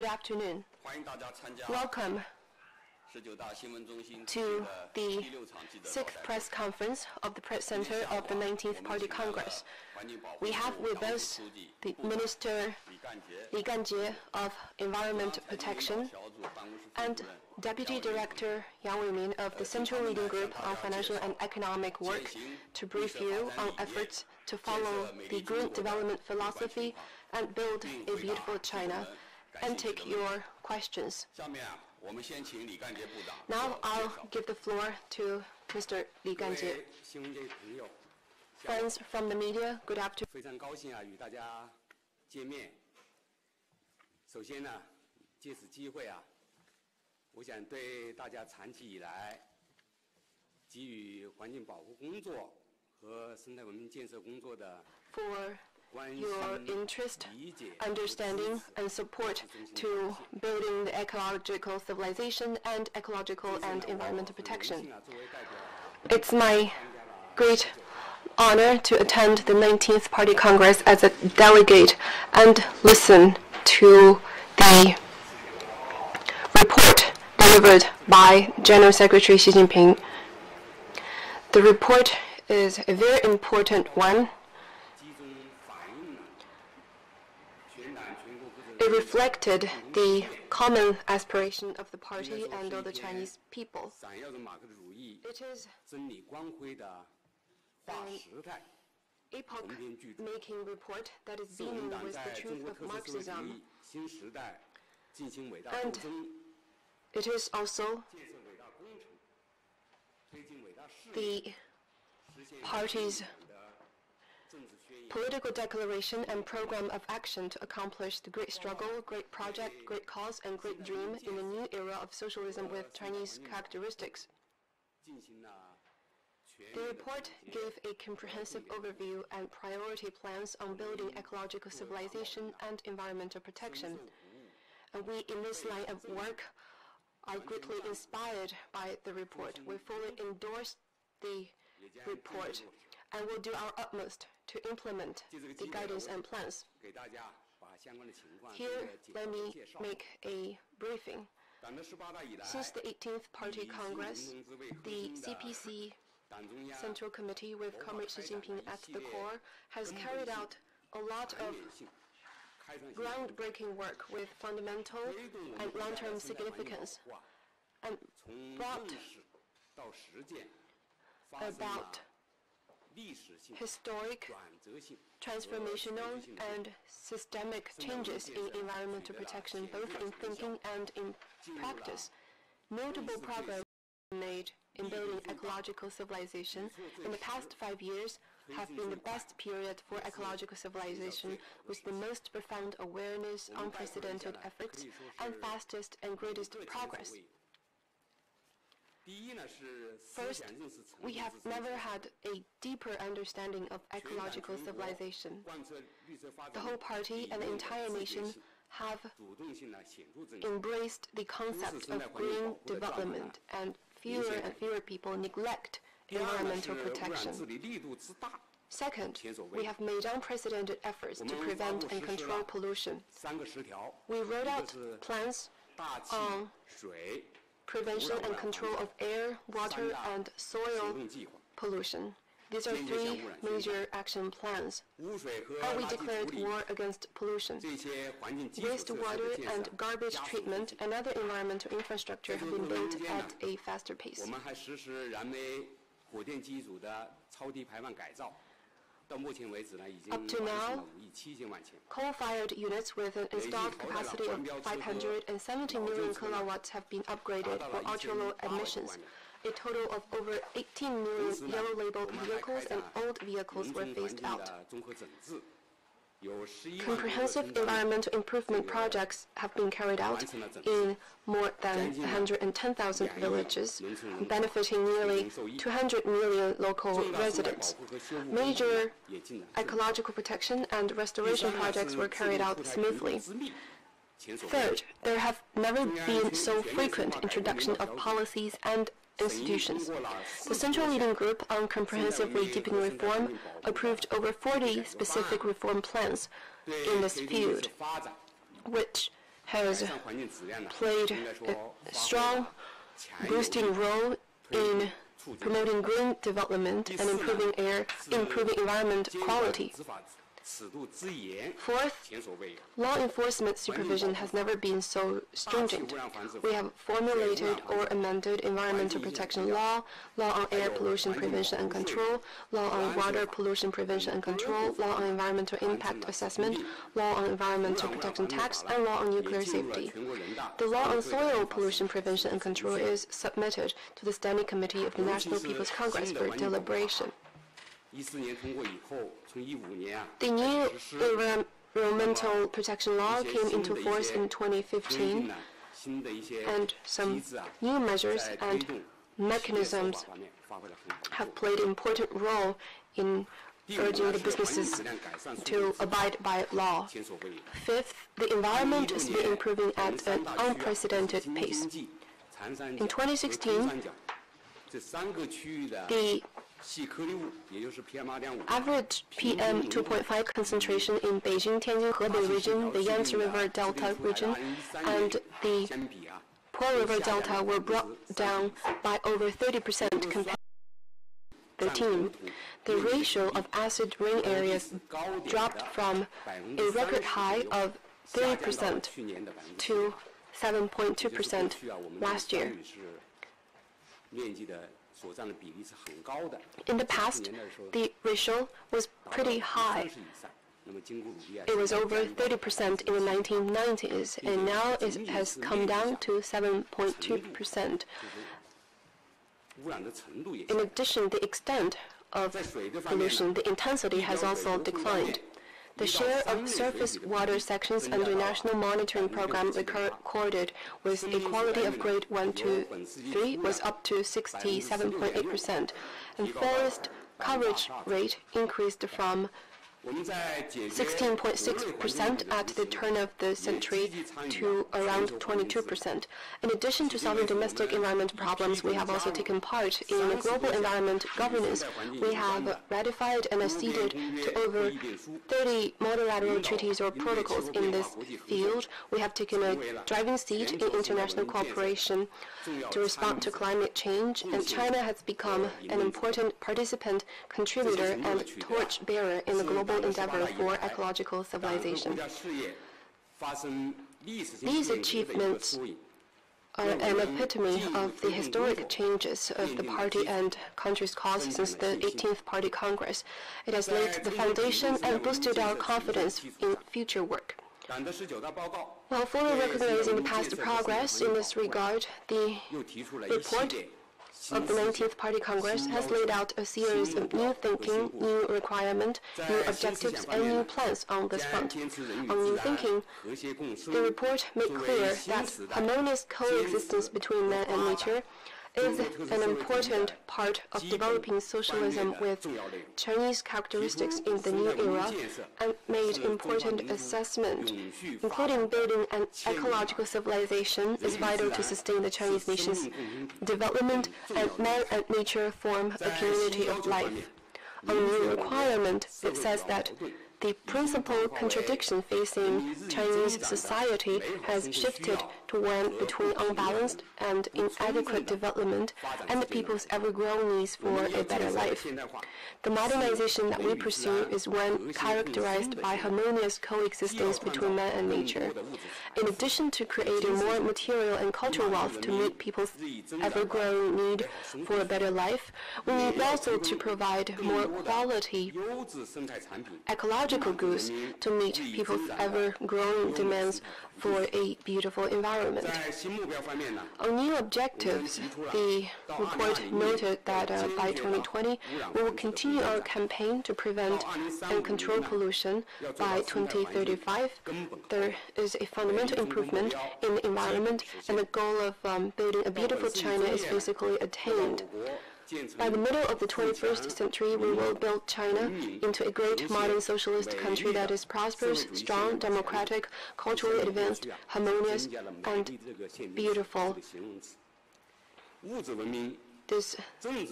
Good afternoon. Welcome to the 6th press conference of the Press Center of the 19th Party Congress. We have with us the Minister Li Ganjie of Environment Protection and Deputy Director Yang Weimin of the Central Leading Group on Financial and Economic Work to brief you on efforts to follow the green development philosophy and build a beautiful China and take your questions. Now I'll give the floor to Mr. Li Ganjie. Friends from the media, good afternoon. 非常高兴与大家见面。首先呢，借此机会我想对大家长期以来给予环境保护工作和生态文明建设工作的 your interest, understanding, and support to building the ecological civilization and ecological and environmental protection. It's my great honor to attend the 19th Party Congress as a delegate and listen to the report delivered by General Secretary Xi Jinping. The report is a very important one. It reflected the common aspiration of the party and of the Chinese people. It is an epoch-making report that is beaming with the truth of Marxism. And it is also the party's political declaration and program of action to accomplish the great struggle, great project, great cause, and great dream in a new era of socialism with Chinese characteristics. The report gave a comprehensive overview and priority plans on building ecological civilization and environmental protection. And we, in this line of work, are greatly inspired by the report. We fully endorse the report and will do our utmost to implement the guidance and plans. Here, let me make a briefing. Since the 18th Party Congress, the CPC Central Committee with Comrade Xi Jinping at the core has carried out a lot of groundbreaking work with fundamental and long-term significance and brought about historic, transformational, and systemic changes in environmental protection, both in thinking and in practice. Notable progress made in building ecological civilization in the past 5 years have been the best period for ecological civilization, with the most profound awareness, unprecedented efforts, and fastest and greatest progress. First, we have never had a deeper understanding of ecological civilization. The whole party and the entire nation have embraced the concept of green development, and fewer people neglect environmental protection. Second, we have made unprecedented efforts to prevent and control pollution. We wrote out plans on prevention and control of air, water, and soil pollution. These are 3 major action plans. And we declared war against pollution. Wastewater and garbage treatment and other environmental infrastructure have been built at a faster pace. Up to now, coal-fired units with an installed capacity of 570 million kilowatts have been upgraded for ultra-low emissions. A total of over 18 million yellow-labeled vehicles and old vehicles were phased out. Comprehensive environmental improvement projects have been carried out in more than 110,000 villages, benefiting nearly 200 million local residents. Major ecological protection and restoration projects were carried out smoothly. Third, there have never been so frequent introduction of policies and institutions. The Central Leading Group on Comprehensively Deepening Reform approved over 40 specific reform plans in this field, which has played a strong boosting role in promoting green development and improving environment quality. Fourth, law enforcement supervision has never been so stringent. We have formulated or amended environmental protection law, law on air pollution prevention and control, law on water pollution prevention and control, law on environmental impact assessment, law on environmental protection tax, and law on nuclear safety. The law on soil pollution prevention and control is submitted to the Standing Committee of the National People's Congress for deliberation. The new environmental protection law came into force in 2015, and some new measures and mechanisms have played an important role in urging the businesses to abide by law. Fifth, the environment has been improving at an unprecedented pace. In 2016, the average PM 2.5 concentration in Beijing, Tianjin, Hebei region, the Yangtze River Delta region, and the Po River Delta were brought down by over 30% compared to 2013. The ratio of acid rain areas dropped from a record high of 30% to 7.2% last year. In the past, the ratio was pretty high. It was over 30% in the 1990s, and now it has come down to 7.2%. In addition, the extent of pollution, the intensity has also declined. The share of surface water sections under National Monitoring Program recorded with a quality of grade 1 to 3 was up to 67.8%, and forest coverage rate increased from 16.6% at the turn of the century to around 22%. In addition to solving domestic environment problems, we have also taken part in global environment governance. We have ratified and acceded to over 30 multilateral treaties or protocols in this field. We have taken a driving seat in international cooperation to respond to climate change, and China has become an important participant, contributor, and torchbearer in the global endeavor for ecological civilization. These achievements are an epitome of the historic changes of the party and country's cause since the 18th Party Congress. It has laid the foundation and boosted our confidence in future work. While fully recognizing the past progress in this regard, the report of the 19th Party Congress has laid out a series of new thinking, new requirements, new objectives, and new plans on this front. On new thinking, the report made clear that harmonious coexistence between man and nature is an important part of developing socialism with Chinese characteristics in the new era, and made important assessment, including building an ecological civilization is vital to sustain the Chinese nation's development, and man and nature form a community of life. On a new requirement, it says that the principal contradiction facing Chinese society has shifted to one between unbalanced and inadequate development and the people's ever-growing needs for a better life. The modernization that we pursue is one characterized by harmonious coexistence between man and nature. In addition to creating more material and cultural wealth to meet people's ever-growing need for a better life, we need also to provide more quality ecological goods to meet people's ever-growing demands for a beautiful environment. On new objectives, the report noted that by 2020, we will continue our campaign to prevent and control pollution. By 2035, there is a fundamental improvement in the environment, and the goal of building a beautiful China is basically attained. By the middle of the 21st century, we will build China into a great modern socialist country that is prosperous, strong, democratic, culturally advanced, harmonious, and beautiful. This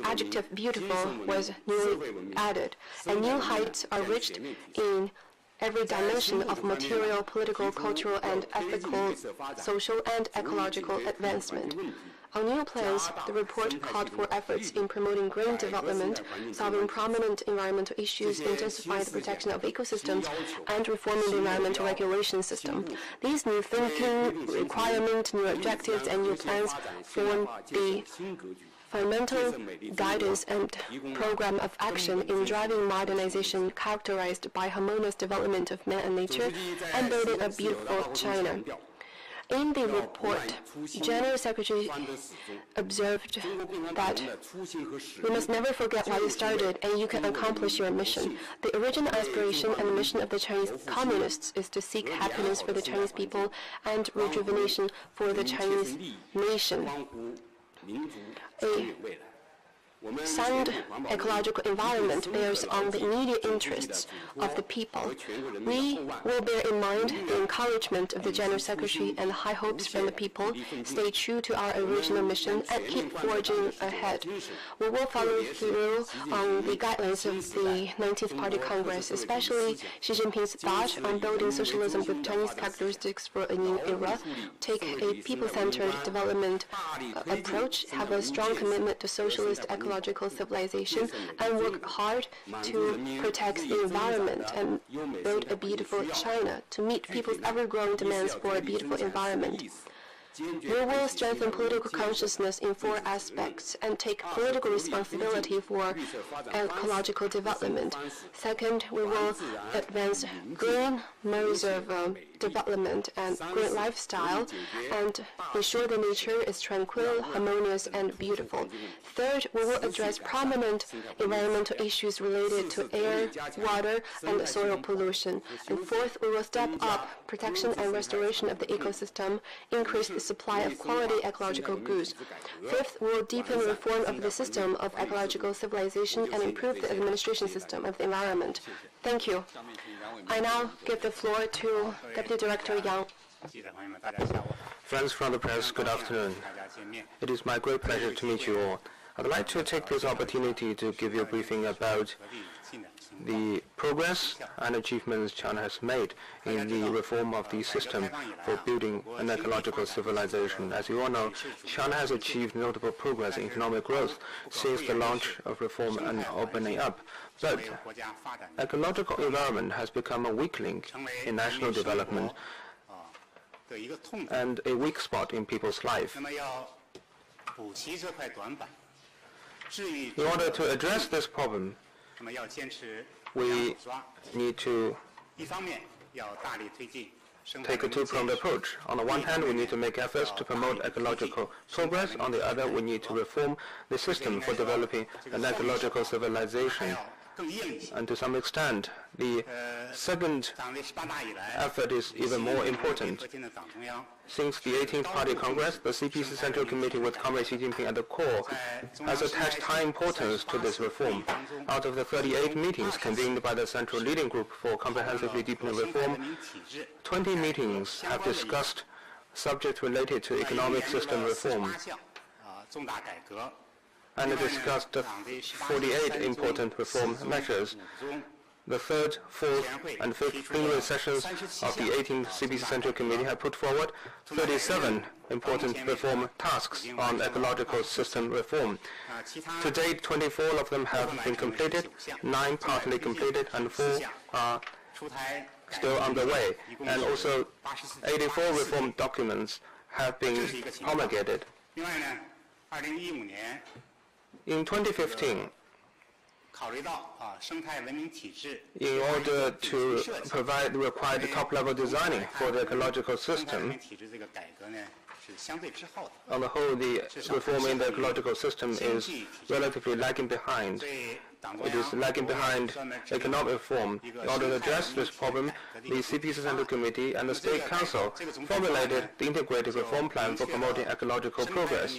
adjective beautiful was newly added, and new heights are reached in every dimension of material, political, cultural, and ethical, social, and ecological advancement. On new plans, the report called for efforts in promoting green development, solving prominent environmental issues, intensifying the protection of ecosystems, and reforming the environmental regulation system. These new thinking, requirements, new objectives, and new plans form the fundamental guidance and program of action in driving modernization characterized by harmonious development of man and nature and building a beautiful China. In the report, General Secretary observed that you must never forget why you started and you can accomplish your mission. The original aspiration and mission of the Chinese Communists is to seek happiness for the Chinese people and rejuvenation for the Chinese nation. A sound ecological environment bears on the immediate interests of the people. We will bear in mind the encouragement of the General Secretary and high hopes from the people, stay true to our original mission, and keep forging ahead. We will follow through on the guidelines of the 19th Party Congress, especially Xi Jinping's thought on building socialism with Chinese characteristics for a new era, take a people-centered development approach, have a strong commitment to socialist ecological civilization, and work hard to protect the environment and build a beautiful China to meet people's ever-growing demands for a beautiful environment. We will strengthen political consciousness in 4 aspects and take political responsibility for ecological development. Second, we will advance green modes of development and green lifestyle and ensure the nature is tranquil, harmonious, and beautiful. Third, we will address prominent environmental issues related to air, water, and soil pollution. And fourth, we will step up protection and restoration of the ecosystem, increase the supply of quality ecological goods. Fifth, we will deepen reform of the system of ecological civilization and improve the administration system of the environment. Thank you. I now give the floor to Deputy Director Yang. Friends from the press, good afternoon. It is my great pleasure to meet you all. I'd like to take this opportunity to give you a briefing about the progress and achievements China has made in the reform of the system for building an ecological civilization. As you all know, China has achieved notable progress in economic growth since the launch of reform and opening up. But ecological environment has become a weak link in national development and a weak spot in people's life. In order to address this problem, we need to take a two-pronged approach. On the one hand, we need to make efforts to promote ecological progress. On the other, we need to reform the system for developing an ecological civilization. And to some extent, the second effort is even more important. Since the 18th Party Congress, the CPC Central Committee with Comrade Xi Jinping at the core has attached high importance to this reform. Out of the 38 meetings convened by the Central Leading Group for comprehensively deepening reform, 20 meetings have discussed subjects related to economic system reform and discussed 48 important reform measures. The third, fourth, and fifth plenary sessions of the 18th CPC Central Committee have put forward 37 important reform tasks on ecological system reform. To date, 24 of them have been completed, 9 partly completed, and 4 are still underway. And also, 84 reform documents have been promulgated. In 2015, in order to provide the required top-level designing for the ecological system, on the whole, the reform in the ecological system is relatively lagging behind. It is lagging behind economic reform. In order to address this problem, the CPC Central Committee and the State Council formulated the integrated reform plan for promoting ecological progress.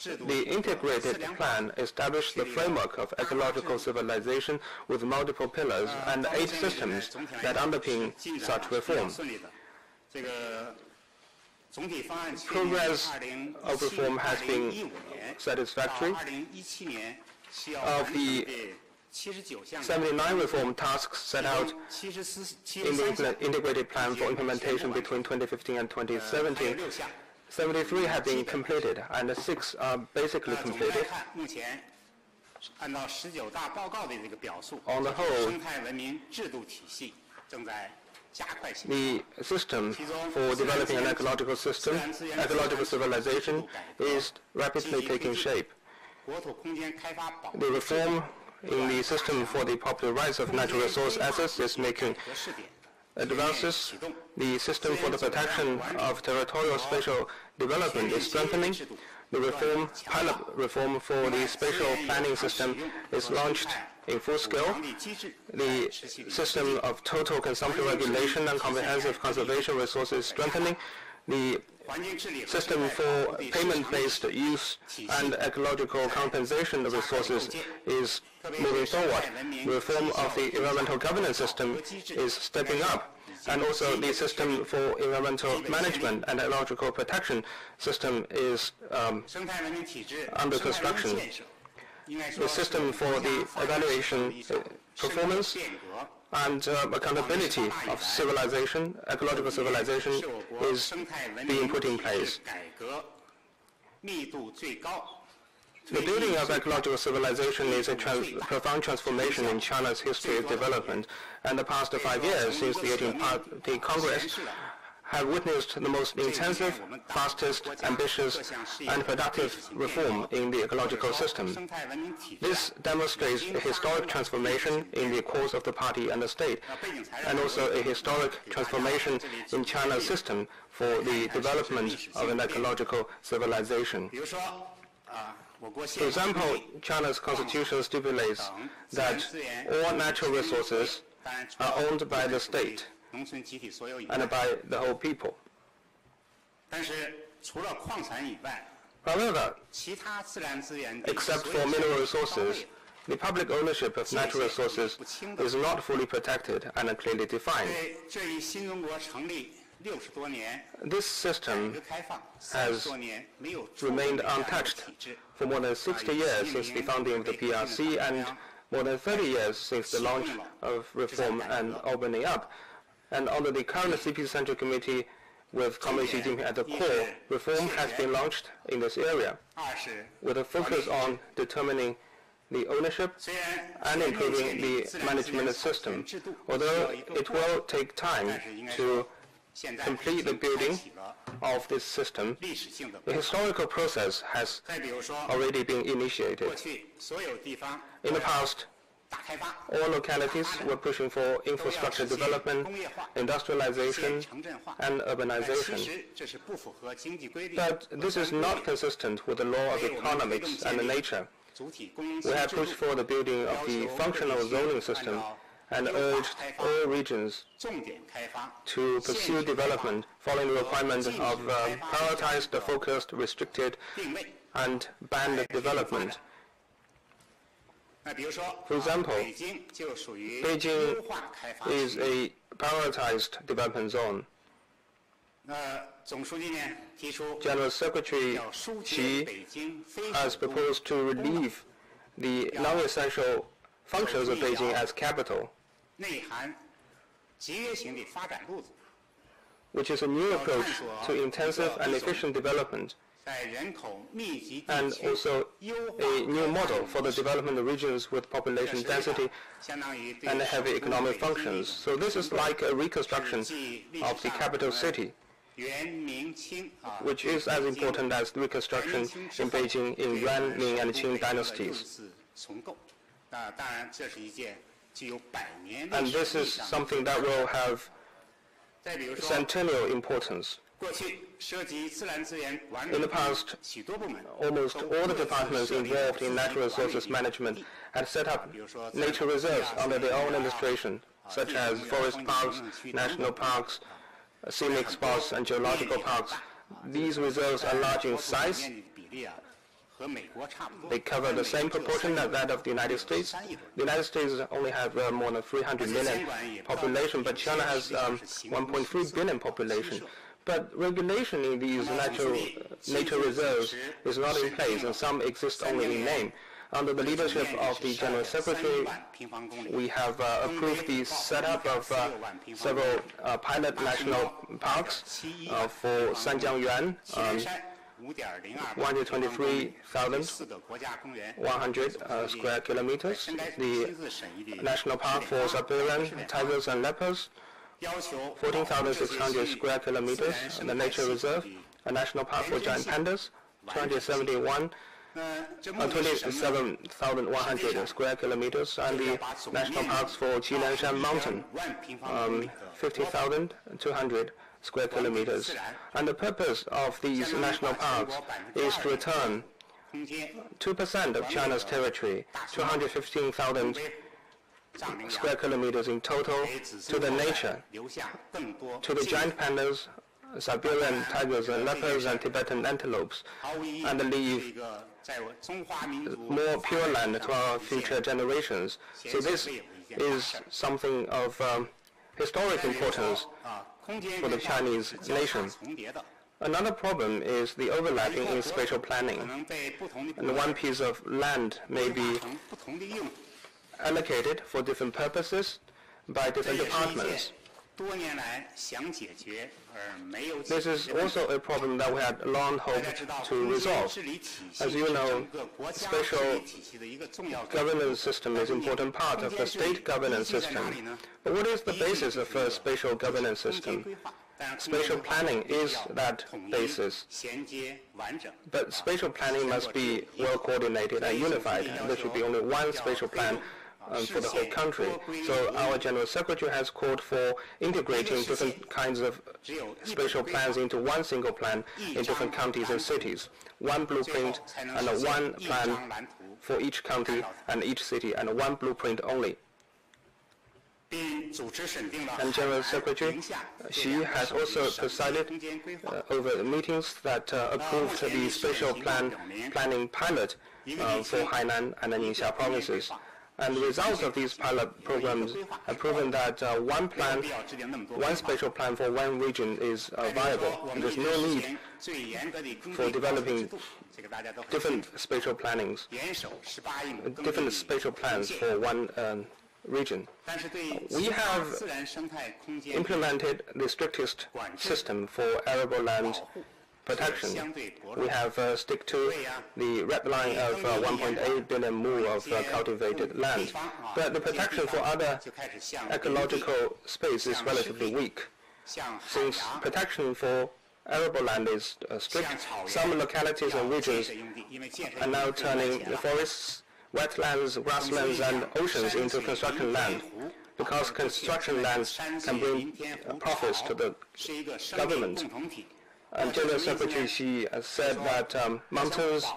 The integrated plan established the framework of ecological civilization with multiple pillars and 8 systems that underpin such reform. Progress of reform has been satisfactory. Of the 79 reform tasks set out in the integrated plan for implementation between 2015 and 2017. 73 have been completed, and 6 are basically completed. On the whole, the system for developing an ecological civilization is rapidly taking shape. The reform in the system for the popular rights of natural resource assets is making advances. The system for the protection of territorial spatial development is strengthening. The pilot reform for the spatial planning system is launched in full scale. The system of total consumption regulation and comprehensive conservation resources is strengthening. The system for payment-based use and ecological compensation of resources is moving forward. The reform of the environmental governance system is stepping up. And also the system for environmental management and ecological protection system is under construction. The system for the evaluation, performance, and accountability of civilization, ecological civilization, is being put in place. The building of ecological civilization is a profound transformation in China's history of development, and the past 5 years since the 18th Party Congress have witnessed the most intensive, fastest, ambitious, and productive reform in the ecological system. This demonstrates a historic transformation in the course of the party and the state, and also a historic transformation in China's system for the development of an ecological civilization. For example, China's constitution stipulates that all natural resources are owned by the state and by the whole people. However, except for mineral resources, the public ownership of natural resources is not fully protected and clearly defined. This system has remained untouched for more than 60 years since the founding of the PRC and more than 30 years since the launch of reform and opening up. And under the current CPC Central Committee with Communist Xi Jinping at the core, reform has been launched in this area with a focus on determining the ownership and improving the management system. Although it will take time to complete the building of this system, the historical process has already been initiated. In the past, all localities were pushing for infrastructure development, industrialization, and urbanization. But this is not consistent with the law of economics and nature. We have pushed for the building of the functional zoning system and urged all regions to pursue development following the requirement of prioritized, focused, restricted, and banned development. For example, Beijing is a prioritized development zone. General Secretary Xi has proposed to relieve the non-essential functions of Beijing as capital, which is a new approach to intensive and efficient development, and also a new model for the development of regions with population density and heavy economic functions. So this is like a reconstruction of the capital city, which is as important as the reconstruction in Beijing in Yuan, Ming, and Qing dynasties. And this is something that will have centennial importance. In the past, almost all the departments involved in natural resources management had set up nature reserves under their own administration, such as forest parks, national parks, scenic spots, and geological parks. These reserves are large in size. They cover the same proportion as that of the United States. The United States only have more than 300 million population, but China has 1.3 billion population. But regulation in these nature reserves is not in place, and some exist only in name. Under the leadership of the General Secretary, we have approved the setup of several pilot national parks for Sanjiangyuan, 123,100 square kilometers, the National Park for Siberian tigers and leopards, 14,600 square kilometers, the Nature Reserve, a National Park for giant pandas, 27,100 square kilometers, and the national parks for Qinanshan Mountain, 50,200 square kilometers. And the purpose of these national parks is to return 2% of China's territory, 215,000 square kilometers in total, to the nature, to the giant pandas, Siberian tigers and leopards and Tibetan antelopes, and leave more pure land to our future generations. So this is something of historic importance for the Chinese nation. Another problem is the overlapping in spatial planning. And one piece of land may be allocated for different purposes by different departments. This is also a problem that we had long hoped to resolve. As you know, spatial governance system is an important part of the state governance system. But what is the basis of a spatial governance system? Spatial planning is that basis. But spatial planning must be well coordinated and unified. There should be only one spatial plan for the whole country. So our General Secretary has called for integrating different kinds of spatial plans into one single plan in different counties and cities. One blueprint and one plan for each county and each city, and one blueprint only. And General Secretary Xi has also presided over the meetings that approved the spatial planning pilot for Hainan and Ningxia provinces. And the results of these pilot programs have proven that one spatial plan for one region is viable. There's no need for developing different spatial plans for one region. We have implemented the strictest system for arable land protection. We have stick to the red line of 1.8 billion mu of cultivated land. But the protection for other ecological space is relatively weak. Since protection for arable land is strict, some localities and regions are now turning the forests, wetlands, grasslands and oceans into construction land, because construction lands can bring profits to the government. And General Secretary Xi said that mountains,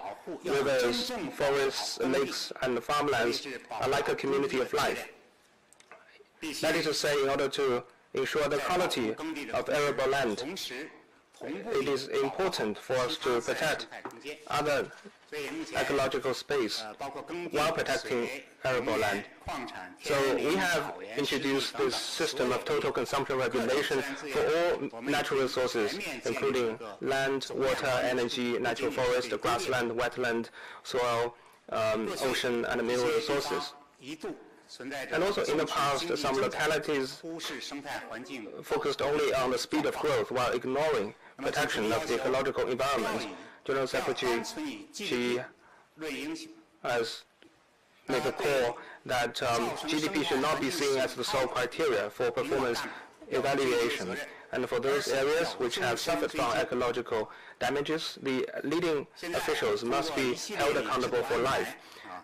rivers, forests, lakes, and farmlands are like a community of life. That is to say, in order to ensure the quality of arable land, it is important for us to protect other ecological space while protecting arable land. So we have introduced this system of total consumption regulation for all natural resources, including land, water, energy, natural forest, grassland, wetland, soil, ocean, and mineral resources. And also in the past, some localities focused only on the speed of growth while ignoring protection of the ecological environment. General Secretary Xi has made a call that GDP should not be seen as the sole criteria for performance evaluation. And for those areas which have suffered from ecological damages, the leading officials must be held accountable for life.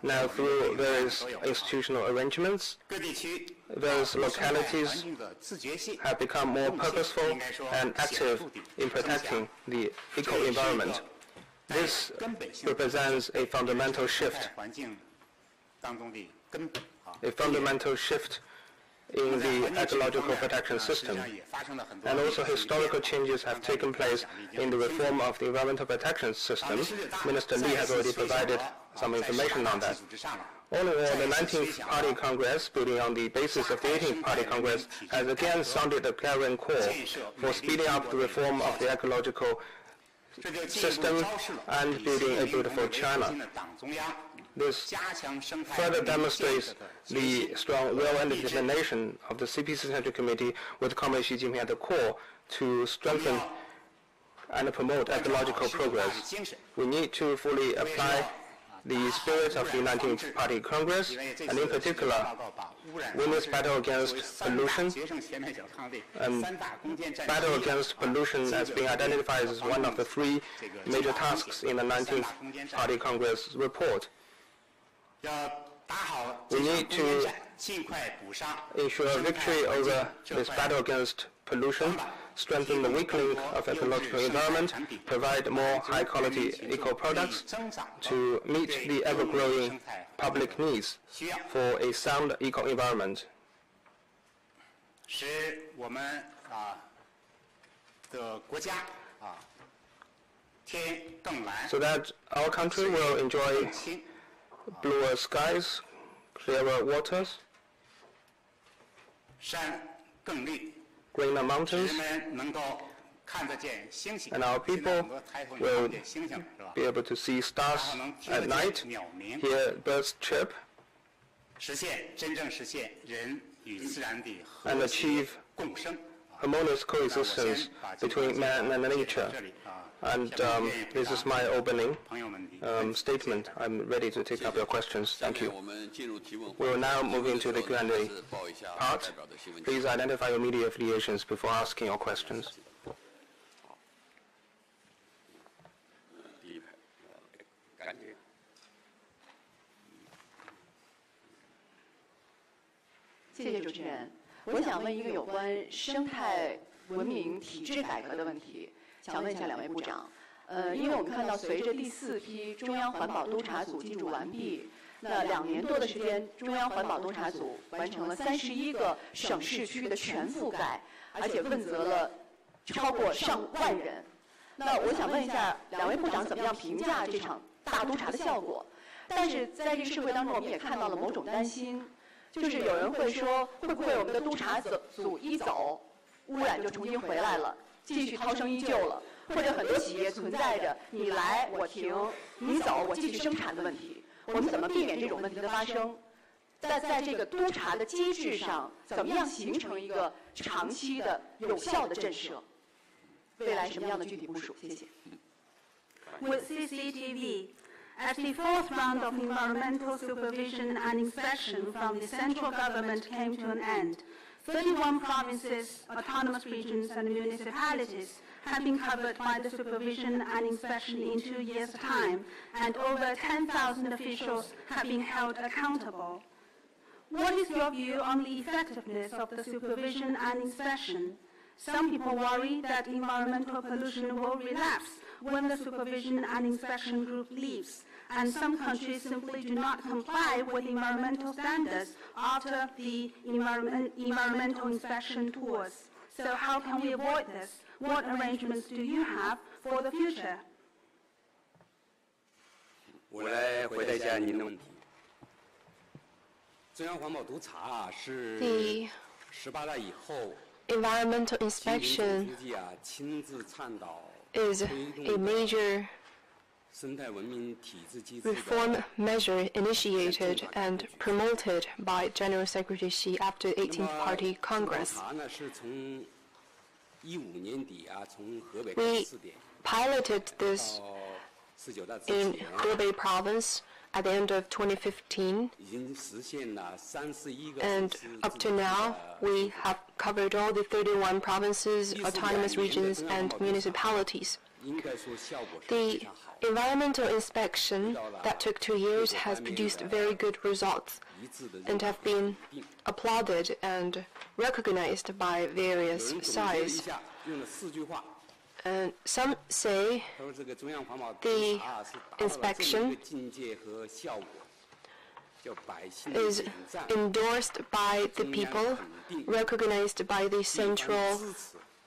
Now, through various institutional arrangements, various localities have become more purposeful and active in protecting the eco-environment. This represents a fundamental shift in the ecological protection system. And also historical changes have taken place in the reform of the environmental protection system. Minister Li has already provided some information on that. All in all, the 19th Party Congress, building on the basis of the 18th Party Congress, has again sounded the clarion call for speeding up the reform of the ecological system and building a beautiful China. This further demonstrates the strong will and determination of the CPC Central Committee with Comrade Xi Jinping at the core to strengthen and promote ecological progress. We need to fully apply the spirit of the 19th Party Congress, and in particular, win this battle against pollution. Battle against pollution has been identified as one of the 3 major tasks in the 19th Party Congress report. We need to ensure victory over this battle against pollution, strengthen the weakening of ecological environment, provide more high-quality eco-products to meet the ever-growing public needs for a sound eco-environment. So that our country will enjoy bluer skies, clearer waters, greener mountains, and our people will be able to see stars at night, hear birds chirp, and achieve harmonious coexistence between man and nature. And this is my opening statement. I'm ready to take up your questions. Thank you. We will now move into the Q&A part. Please identify your media affiliations before asking your questions. 谢谢主持人。我想问一个有关生态文明体制改革的问题，想问一下2位部长。因为我们看到，随着第4批中央环保督察组进驻完毕，那2年多的时间，中央环保督察组完成了31个省市区的全覆盖，而且问责了超过上万人。那我想问一下2位部长，怎么样评价这场大督查的效果？但是在这个社会当中，我们也看到了某种担心。 就是有人会说，会不会我们的督察组一走，污染就重新回来了，继续涛声依旧了？或者很多企业存在着你来我停，你走我继续生产的问题。我们怎么避免这种问题的发生？在这个督察的机制上，怎么样形成一个长期的有效的震慑？未来什么样的具体部署？谢谢。With CCTV. As the 4th round of environmental supervision and inspection from the central government came to an end, 31 provinces, autonomous regions and municipalities have been covered by the supervision and inspection in 2 years' time, and over 10,000 officials have been held accountable. What is your view on the effectiveness of the supervision and inspection? Some people worry that environmental pollution will relapse when the supervision and inspection group leaves, and some countries simply do not comply with environmental standards after the environmental inspection tours. So how can we avoid this? What arrangements do you have for the future? 我来回答一下您的问题。中央环保督察是18代以后。 Environmental inspection is a major reform measure initiated and promoted by General Secretary Xi after the 18th Party Congress. We piloted this in Hebei province at the end of 2015, and up to now, we have covered all the 31 provinces, autonomous regions, and municipalities. The environmental inspection that took 2 years has produced very good results and have been applauded and recognized by various sides. Some say the inspection is endorsed by the people, recognized by the central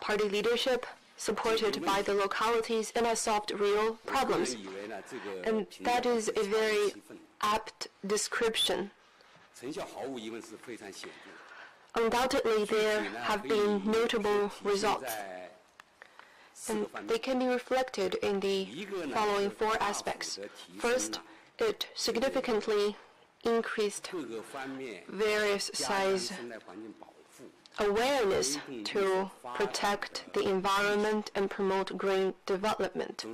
party leadership, supported by the localities, and has solved real problems. And that is a very apt description. Undoubtedly, there have been notable results. and they can be reflected in the following 4 aspects. First, it significantly increased various size awareness to protect the environment and promote green development.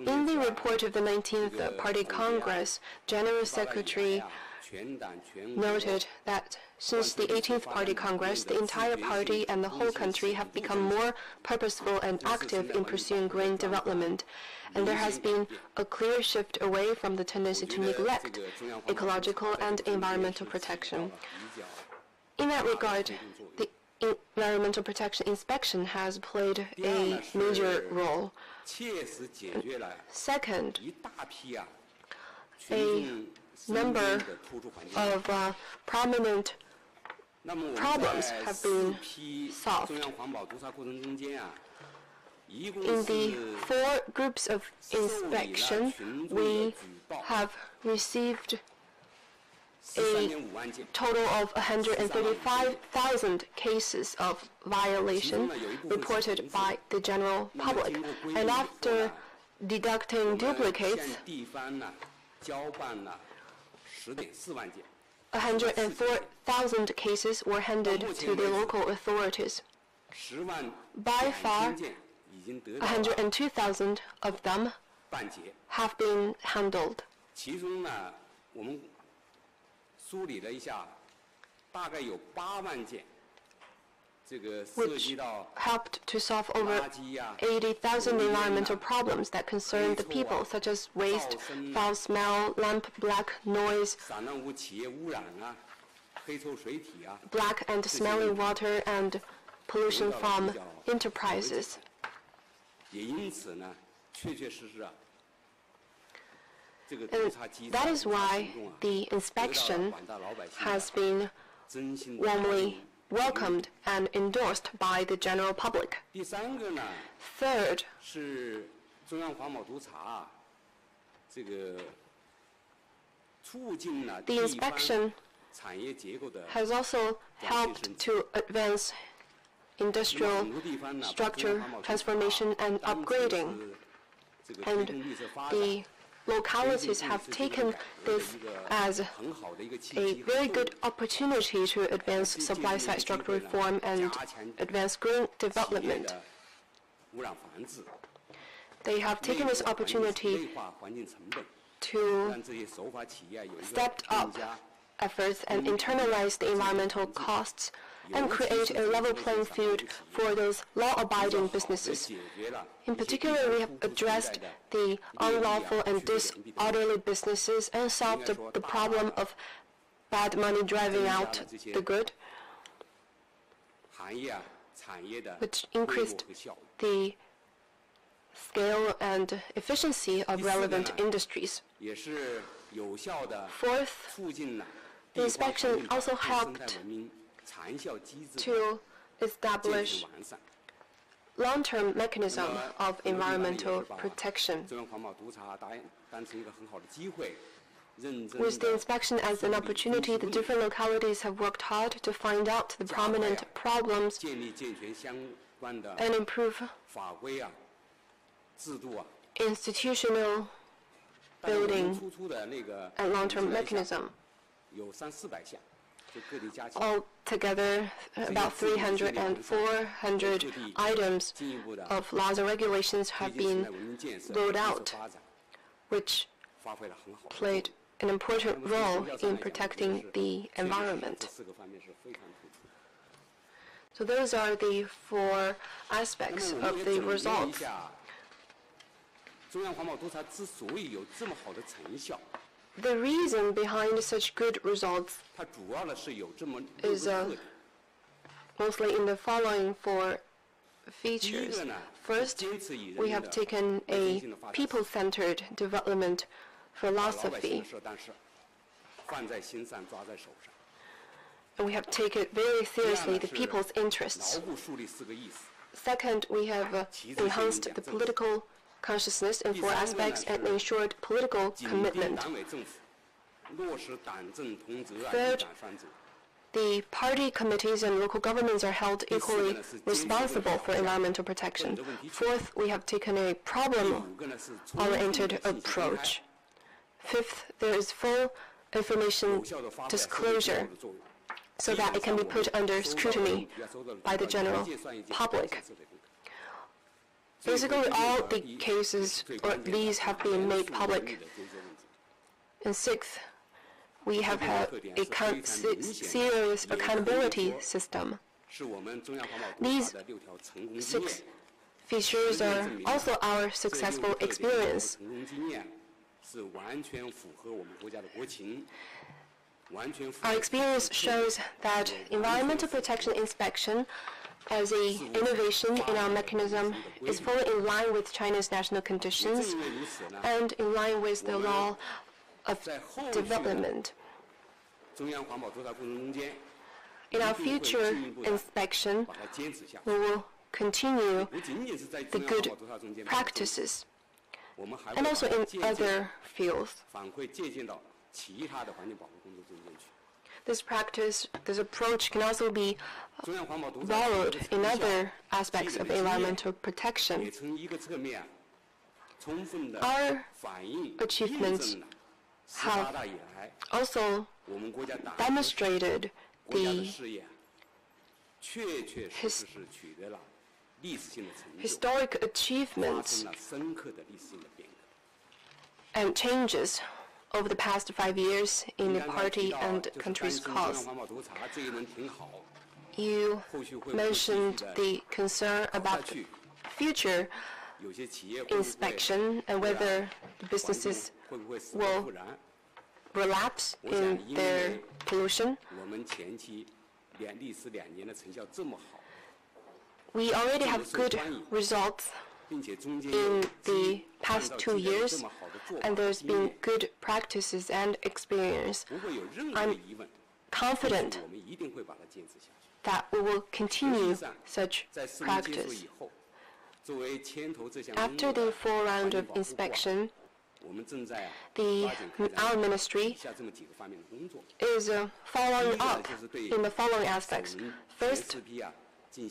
In the report of the 19th Party Congress, General Secretary noted that since the 18th Party Congress, the entire party and the whole country have become more purposeful and active in pursuing green development, and there has been a clear shift away from the tendency to neglect ecological and environmental protection. In that regard, the environmental protection inspection has played a major role. Second, a number of prominent problems have been solved. In the 4 groups of inspection, we have received a total of 135,000 cases of violation reported by the general public. And after deducting duplicates, 104,000 cases were handed to the local authorities. By far, 102,000 of them have been handled. Which helped to solve over 80,000 environmental problems that concern the people, such as waste, foul smell, lamp black noise, black and smelly water, and pollution from enterprises. And that is why the inspection has been warmly welcomed and endorsed by the general public. Third, the inspection has also helped to advance industrial structure transformation and upgrading. And the localities have taken this as a very good opportunity to advance supply-side structural reform and advance green development. They have taken this opportunity to step up efforts and internalize the environmental costs and create a level playing field for those law-abiding businesses. In particular, we have addressed the unlawful and disorderly businesses and solved the problem of bad money driving out the good, which increased the scale and efficiency of relevant industries. Fourth, the inspection also helped to establish long-term mechanism of environmental protection. With the inspection as an opportunity, the different localities have worked hard to find out the prominent problems and improve institutional building and long-term mechanism. Altogether, about 300 and 400 items of laws and regulations have been rolled out, which played an important role in protecting the environment. So those are the 4 aspects of the results. The reason behind such good results is mostly in the following 4 features. First, we have taken a people-centered development philosophy, and we have taken very seriously the people's interests. Second, we have enhanced the political consciousness in 4 aspects and ensured political commitment. Third, the party committees and local governments are held equally responsible for environmental protection. Fourth, we have taken a problem-oriented approach. Fifth, there is full information disclosure so that it can be put under scrutiny by the general public. Basically, all the cases or these have been made public. And sixth, we have had a serious accountability system. These 6 features are also our successful experience. Our experience shows that environmental protection inspection as an innovation in our mechanism is fully in line with China's national conditions and in line with the law of development. In our future inspection, we will continue the good practices and also in other fields. This practice, this approach can also be borrowed in other aspects of environmental protection. Our achievements have also demonstrated the historic achievements and changes over the past 5 years in the party and country's cause. You mentioned the concern about future inspection and whether the businesses will relapse in their pollution. We already have good results in the past 2 years, and there's been good practices and experience. I'm confident that we will continue such practice. After the full round of inspection, our ministry is following up in the following aspects. First, we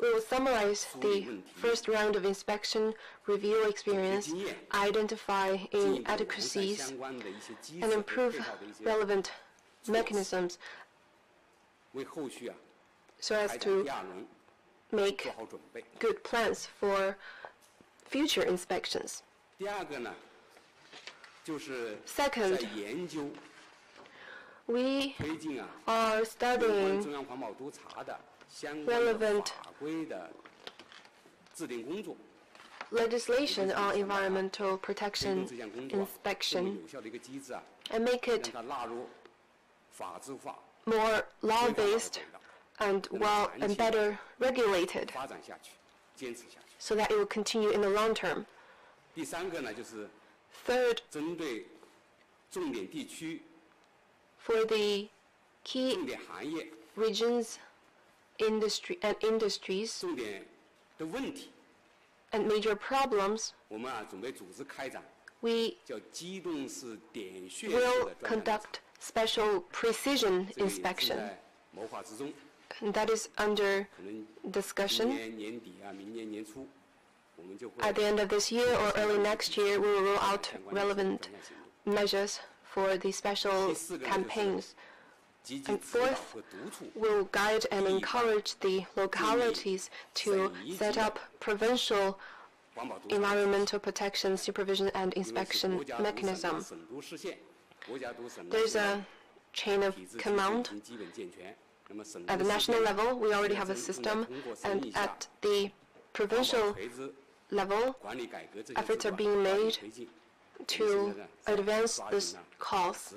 will summarize the first round of inspection, review experience, identify inadequacies, and improve relevant mechanisms so as to make good plans for future inspections. Second, we are studying relevant legislation on environmental protection inspection and make it more law-based and better regulated so that it will continue in the long term. Third, for the key regions, industries and major problems, we will conduct special precision inspection. And that is under discussion. At the end of this year or early next year, we will roll out relevant measures for the special campaigns. And fourth, we will guide and encourage the localities to set up provincial environmental protection, supervision, and inspection mechanism. There's a chain of command. At the national level, we already have a system, and at the provincial level, efforts are being made to advance this cause.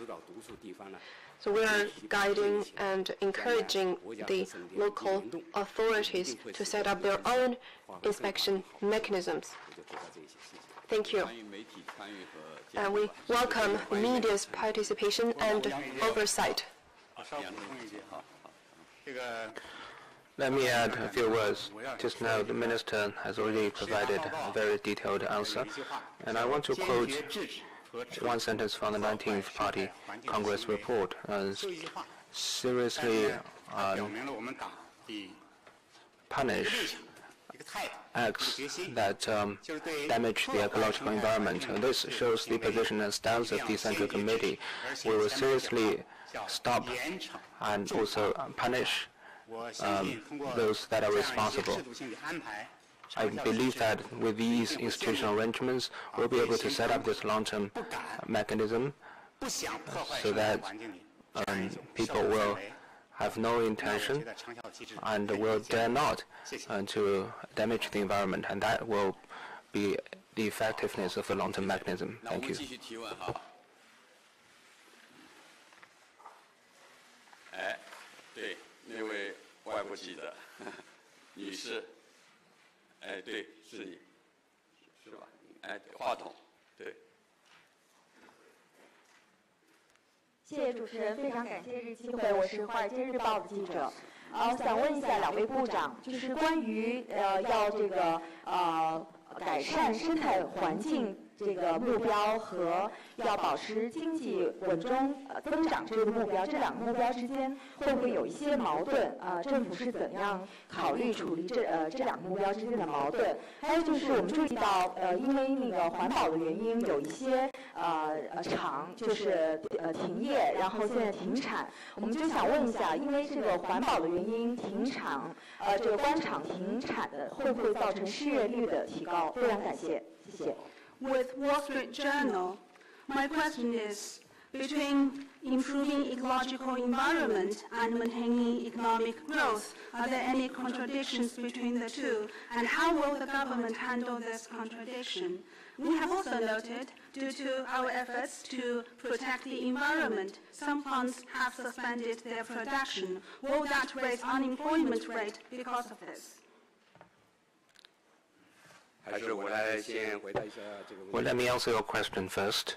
So we are guiding and encouraging the local authorities to set up their own inspection mechanisms. Thank you. And we welcome the media's participation and oversight. Let me add a few words. Just now, the Minister has already provided a very detailed answer, and I want to quote one sentence from the 19th Party Congress report. seriously punish acts that damage the ecological environment. And this shows the position and stance of the Central Committee. We will seriously stop and also punish those that are responsible. I believe that with these institutional arrangements, we'll be able to set up this long-term mechanism so that people will have no intention and will dare not to damage the environment, and that will be the effectiveness of the long-term mechanism. Thank you. 对，那位外部记者女士，对，是你，是吧？话筒，对。谢谢主持人，非常感谢这机会，我是《华尔街日报》的记者。想问一下两位部长，就是关于要这个改善生态环境这个目标和要保持经济稳中增长这个目标，这两个目标之间会不会有一些矛盾？政府是怎样考虑处理这两个目标之间的矛盾？还有就是我们注意到，因为那个环保的原因，有一些厂就是停业，然后现在停产。我们就想问一下，因为这个环保的原因停厂，这个官厂停产的，会不会造成失业率的提高？非常感谢，谢谢。 With Wall Street Journal, my question is, between improving ecological environment and maintaining economic growth, are there any contradictions between the two, and how will the government handle this contradiction? We have also noted, due to our efforts to protect the environment, some funds have suspended their production. Will that raise unemployment rate because of this? Well, let me answer your question first.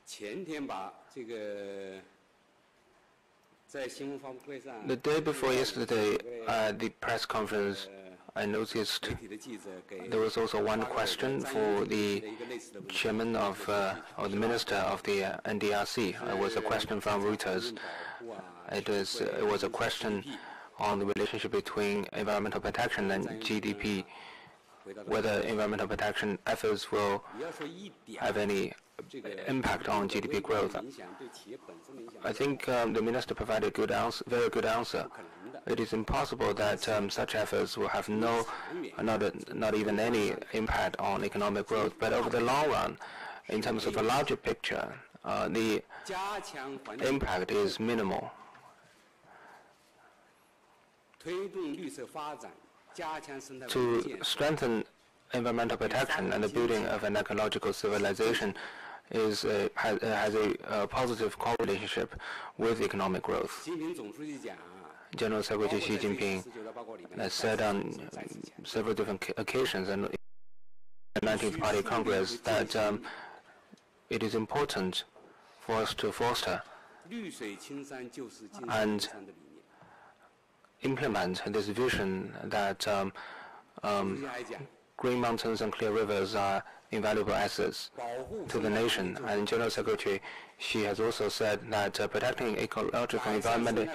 前天把这个在新闻发布会上 The day before yesterday, at the press conference, I noticed there was also one question for the chairman of, or the minister of the NDRC. It was a question from Reuters. It was a question on the relationship between environmental protection and GDP, whether environmental protection efforts will have any impact on GDP growth. I think the minister provided a very good answer. It is impossible that such efforts will have not even any impact on economic growth. But over the long run, in terms of a larger picture, the impact is minimal. To strengthen environmental protection and the building of an ecological civilization has a positive co-relationship with economic growth. General Secretary Xi Jinping has said on several different occasions and in the 19th Party Congress that it is important for us to foster and implement this vision that green mountains and clear rivers are invaluable assets to the nation. And General Secretary Xi has also said that protecting ecological environment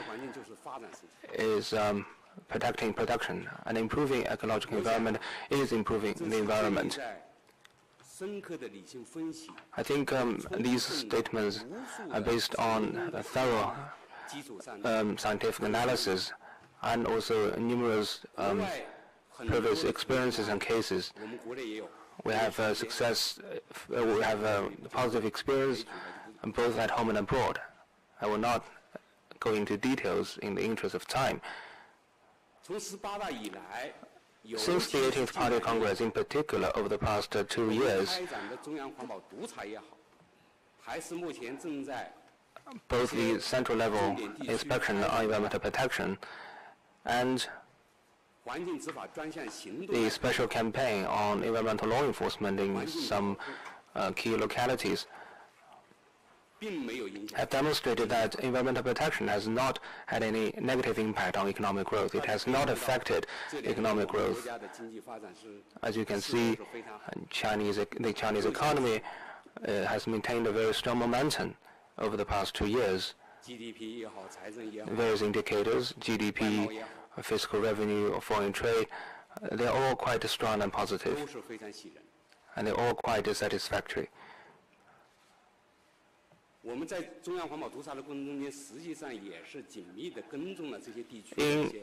is protecting production, and improving ecological environment is improving the environment. I think these statements are based on a thorough scientific analysis and also numerous previous experiences and cases. We have we have a positive experience both at home and abroad. I will not go into details in the interest of time. Since the 18th Party Congress in particular, over the past 2 years, both the central level inspection on environmental protection and the special campaign on environmental law enforcement in some key localities have demonstrated that environmental protection has not had any negative impact on economic growth. It has not affected economic growth. As you can see, the Chinese economy has maintained a very strong momentum over the past 2 years. various indicators, GDP, fiscal revenue, or foreign trade, they're all quite strong and positive, and they're all quite satisfactory. In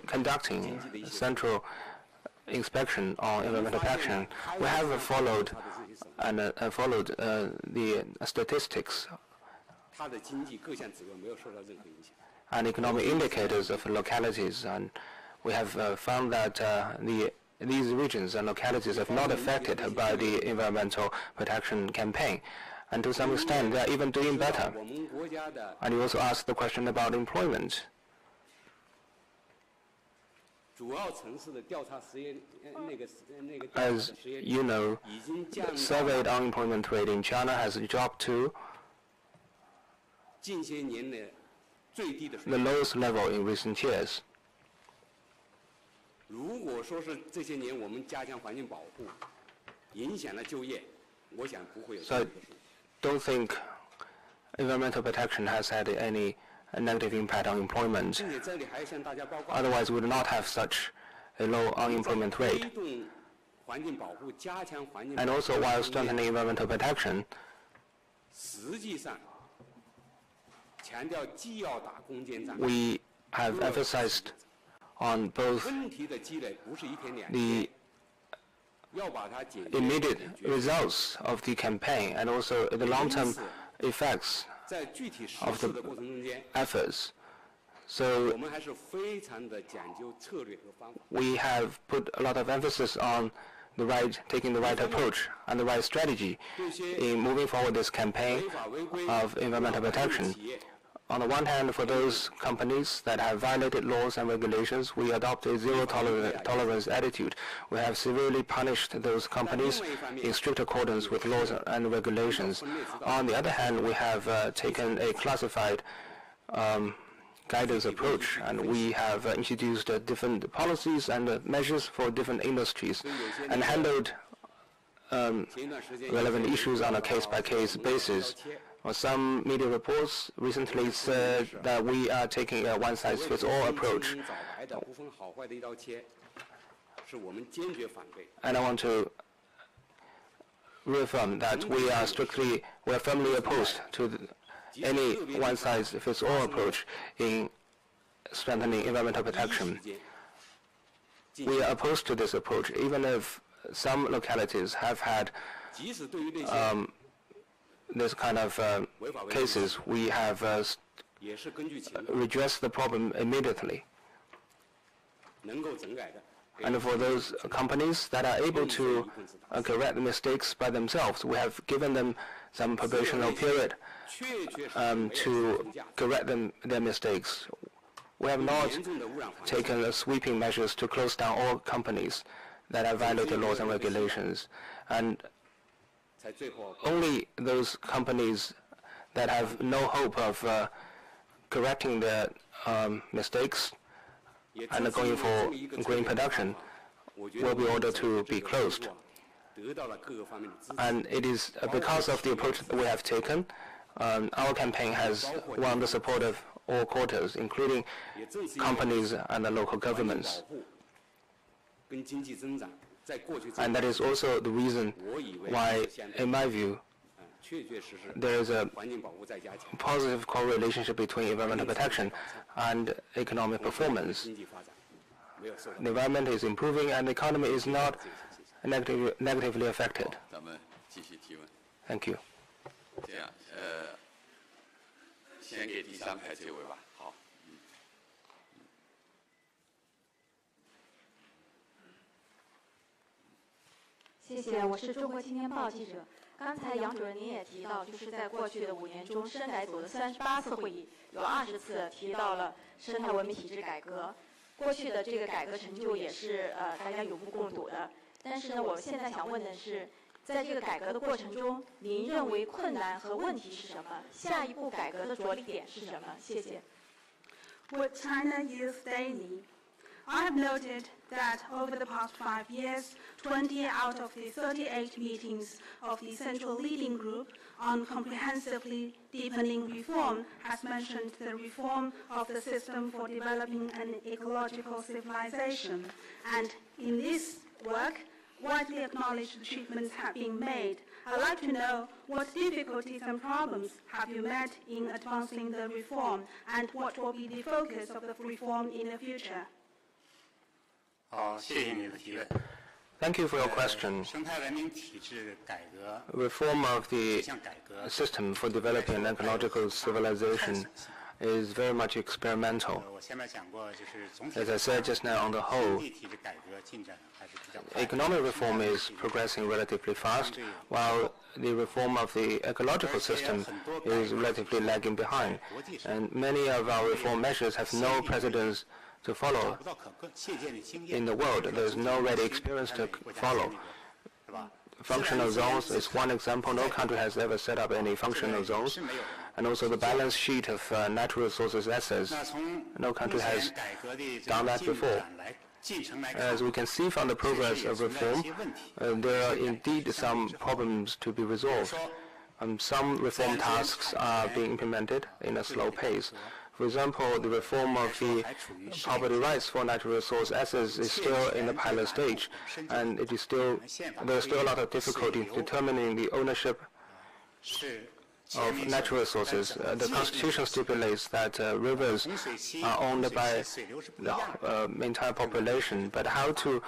conducting central inspection on environmental protection, we have followed the statistics and economic indicators of localities, and we have found that these regions and localities are not affected by the environmental protection campaign. And to some extent, they are even doing better. And you also asked the question about employment. As you know, the surveyed unemployment rate in China has dropped to the lowest level in recent years. So I don't think environmental protection has had any negative impact on employment. Otherwise, we would not have such a low unemployment rate. And also, while strengthening environmental protection, we have emphasized on both the immediate results of the campaign and also the long-term effects of the efforts. So we have put a lot of emphasis on taking the right approach and the right strategy in moving forward this campaign of environmental protection. On the one hand, for those companies that have violated laws and regulations, we adopt a zero-tolerance attitude. We have severely punished those companies in strict accordance with laws and regulations. On the other hand, we have taken a classified guidance approach, and we have introduced different policies and measures for different industries and handled relevant issues on a case-by-case basis. Some media reports recently said that we are taking a one-size-fits-all approach. And I want to reaffirm that we are firmly opposed to any one-size-fits-all approach in strengthening environmental protection. We are opposed to this approach, even if some localities have had this kind of cases. We have redressed the problem immediately. And for those companies that are able to correct the mistakes by themselves, we have given them some probational period to correct their mistakes. We have not taken sweeping measures to close down all companies that have violated laws and regulations. And only those companies that have no hope of correcting their mistakes and going for green production will be ordered to be closed. And it is because of the approach that we have taken, our campaign has won the support of all quarters, including companies and the local governments. And that is also the reason why, in my view, there is a positive correlation between environmental protection and economic performance. The environment is improving and the economy is not negatively affected. Thank you. 先给第三排这位吧。好。谢谢，我是中国青年报记者。刚才杨主任您也提到，就是在过去的5年中，深改组的38次会议，有20次提到了生态文明体制改革。过去的这个改革成就也是大家有目共睹的。但是呢，我现在想问的是，在这个改革的过程中，您认为困难和问题是什么？下一步改革的着力点是什么？谢谢。What China uses daily. I have noted that over the past 5 years, 20 out of the 38 meetings of the Central Leading Group on comprehensively deepening reform has mentioned the reform of the system for developing an ecological civilization. And in this work, widely acknowledged achievements have been made. I'd like to know what difficulties and problems have you met in advancing the reform, and what will be the focus of the reform in the future? Thank you for your question. Reform of the system for developing an ecological civilization is very much experimental. As I said just now, on the whole, economic reform is progressing relatively fast, while the reform of the ecological system is relatively lagging behind. And many of our reform measures have no precedents to follow in the world. There's no ready experience to follow. Functional zones is one example. No country has ever set up any functional zones. And also the balance sheet of natural resources assets. No country has done that before. As we can see from the progress of reform, there are indeed some problems to be resolved. Some reform tasks are being implemented in a slow pace. For example, the reform of the property rights for natural resource assets is still in the pilot stage, and there is still a lot of difficulty in determining the ownership of natural resources. The Constitution stipulates that rivers are owned by the entire population, but how to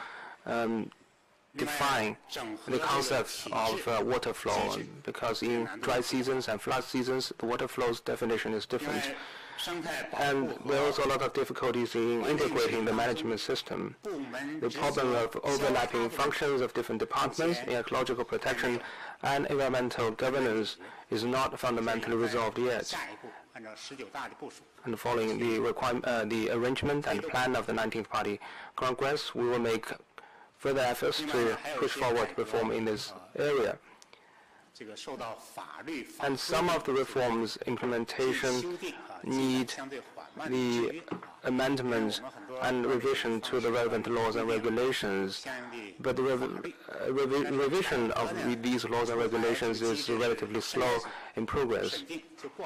define the concept of water flow, because in dry seasons and flood seasons, the water flow's definition is different. And there are also a lot of difficulties in integrating the management system. The problem of overlapping functions of different departments in ecological protection and environmental governance is not fundamentally resolved yet. And following the arrangement and plan of the 19th Party Congress, we will make further efforts to push forward reform in this area. And some of the reforms implementation need the amendment and revision to the relevant laws and regulations. But the revision of these laws and regulations is relatively slow in progress.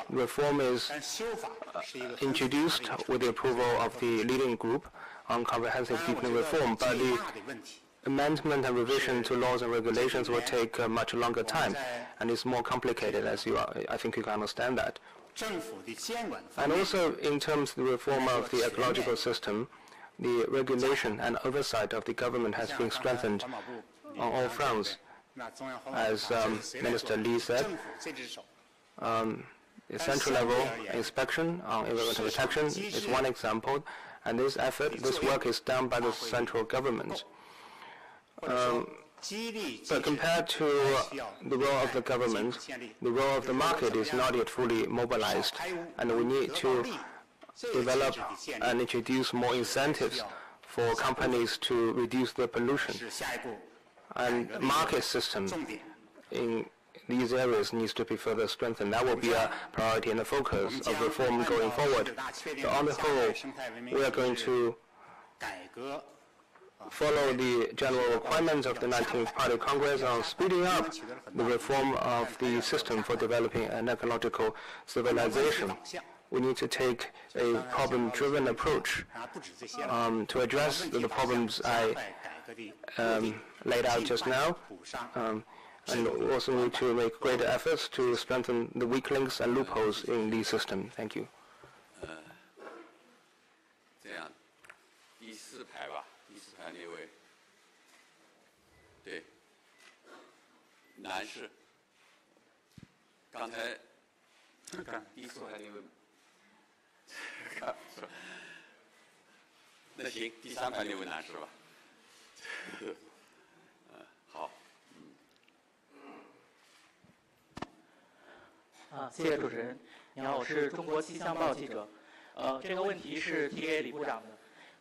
Reform is introduced with the approval of the leading group on comprehensive deepening reform, but the amendment and revision to laws and regulations will take much longer time, and it's more complicated, as I think you can understand that. And also, in terms of the reform of the ecological system, the regulation and oversight of the government has been strengthened on all fronts. As Minister Li said, the central level inspection on environmental protection is one example, and this work is done by the central government. But compared to the role of the government, the role of the market is not yet fully mobilized, and we need to develop and introduce more incentives for companies to reduce their pollution. And the market system in these areas needs to be further strengthened. That will be a priority and a focus of reform going forward. So on the whole, we are going to follow the general requirements of the 19th Party Congress on speeding up the reform of the system for developing an ecological civilization. We need to take a problem-driven approach to address the problems I laid out just now, and we also need to make greater efforts to strengthen the weak links and loopholes in the system. Thank you. 那位，对，男士，刚才第四排那位，那行，第三排那位男士吧。好。谢谢主持人。你好，我是中国气象报记者。这个问题是提给李部长的。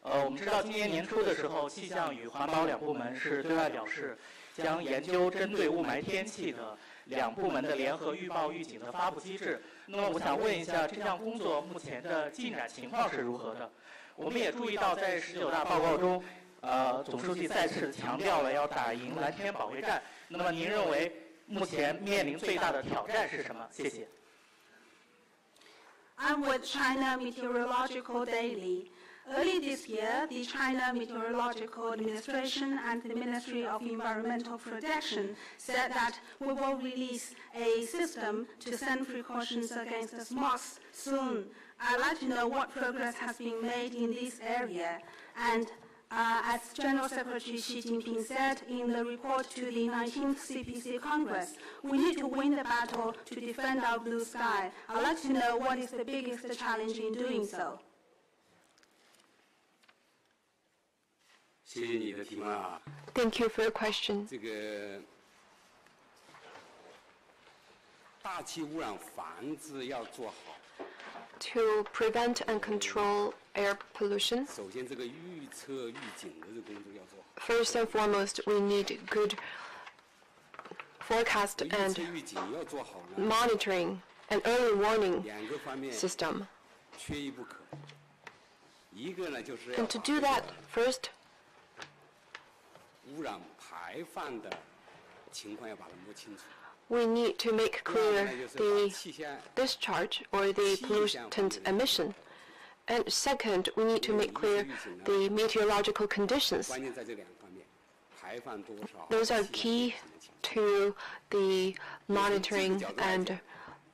我们知道今年年初的时候，气象与环保两部门是对外表示，将研究针对雾霾天气的两部门的联合预报预警的发布机制。那么我想问一下，这项工作目前的进展情况是如何的？我们也注意到，在19大报告中，总书记再次强调了要打赢蓝天保卫战。那么您认为目前面临最大的挑战是什么？谢谢。I'm with China Meteorological Daily. Early this year, the China Meteorological Administration and the Ministry of Environmental Protection said that we will release a system to send precautions against the smogs soon. I'd like to know what progress has been made in this area. And as General Secretary Xi Jinping said in the report to the 19th CPC Congress, we need to win the battle to defend our blue sky. I'd like to know what is the biggest challenge in doing so. 谢谢你的提问啊。Thank you for your question. 这个大气污染防治要做好。To prevent and control air pollution, 首先，这个预测预警的这个工作要做好。 first and foremost, we need good forecast 预 and 测预警要做好呢， monitoring and early warning 两个方面 system. 缺一不可。一个呢，就是要 And to do that, first, 污染排放的情况要把它摸清楚。 we need to make 第二个 clear 呢，就是 the 把气象 discharge or the pollutant emission. And second, we need to make clear the meteorological conditions. 关键在这两个方面，排放多少， Those are 气 key 象什么情况 to the monitoring and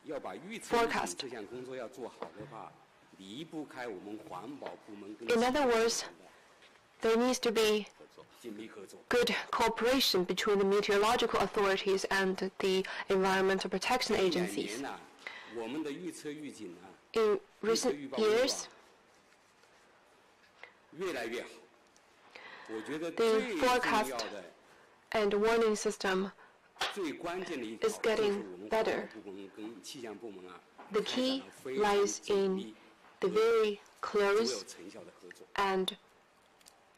要把预测预 forecast 警这项工作要做好的话，离不开我们环保部门跟 In other words, there needs to be 紧密合作。 good cooperation between the meteorological authorities and the environmental protection 2 agencies. 年呢，我们的预测预警呢， In 预测 recent 预报工作 years, 越来越好。我觉得 the 最重 forecast 要的、 and warning system, 最关键的一条 is 就是 getting 我们环 better. 保部门跟气象部门啊， the 开展 key 了非常 lies 紧 in 密、 the very 足有 close 成效的合作。 and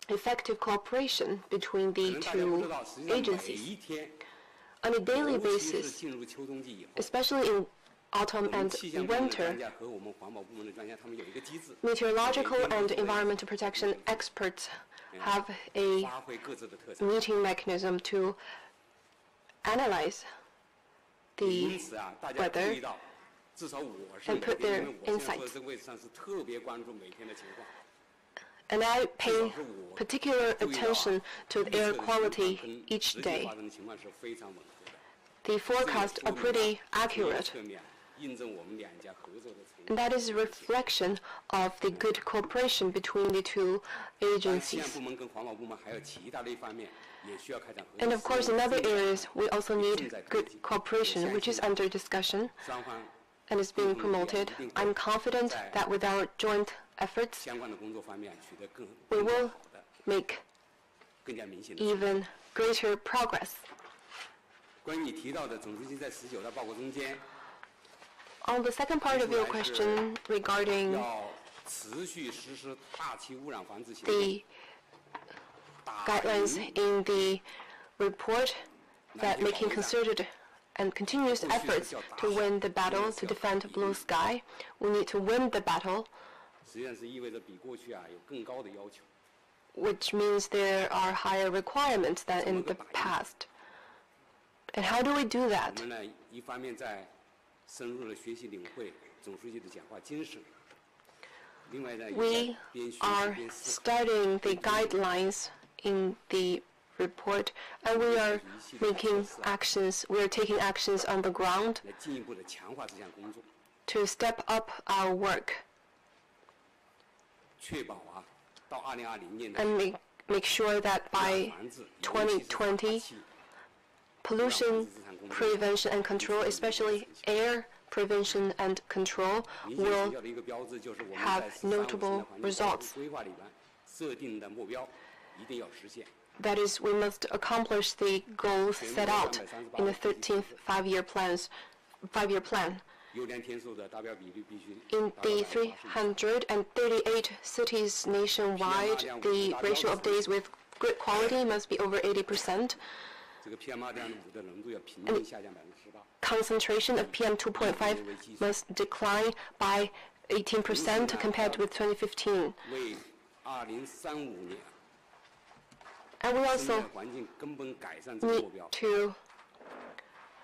effective cooperation between 可 the 能大家不知 two 道，实际上每 agencies. 一天， On a daily 尤其是 basis, 进入秋冬季以后， especially in 我 autumn 们 and 气象部门的专 winter, 家和我们环保部门的专家，他们有一个机制， meteorological and environmental protection experts have a 发挥各自的特长。 meeting mechanism to analyze 因 the 此啊，大家注 weather 意到，至少我是 and put 因 their 为我现在坐 insights. 在这个位置上是特别关注每天的情况。 and I pay particular attention to the air 预测的情况 quality 跟 each 实际 day. 发生的情况是非常吻合的。 The 这也 forecasts 说 are 明 pretty 了 accurate, 侧面印证我们两家合作的成 and 果。 that is a reflection of the good cooperation between the two 但气象 agencies. 部门跟环保部门还有其他的一方面，也需要开展合 And 作。 of course, in other areas, we also need good cooperation, which is under discussion 双方 and is being promoted. I'm confident that with our joint efforts, 相关的工作方面取得 we 更 will 好的、 make 更加明显的成果。 even greater progress. 关于你提到的总书记在19大报告中间， On the second part of your question regarding 要持续实施大气污染防治行动， the 打 guidelines 赢 in the report that making concerted and continuous efforts to win the battle to defend blue sky, we need to win the battle, 实际上是意味着比过去啊有更高的要求。 which means there are higher requirements than in the past. And how do we do 我 that? 们呢，一方面在深入的学习领会总书记的讲话精神，另外呢，也 We 在边学习 are 边思考。 studying the guidelines in the report, and we are making actions, we are taking actions on the ground 来进一步的强化这项工作， to step up our work 确保啊，到2020年的 and make sure that by 防治，尤其是大 2020, 气 pollution prevention and control, especially air prevention and control, 明显 will 成效的一个标志就是我们 have 在13 notable 环境保护 results. 规划里边设定的目标一定要实现。 That is, we must accomplish the goals set out in the 13th five-year plan. 优良天数的达标比率必须 In 达到 the 85%。 338 cities nationwide, the ratio of days with good quality must be over 80%. 这个 PM2.5的浓度要平均下降18%。 Concentration of PM 2.5 must decline by 18% compared with 2015. 为 And we also need to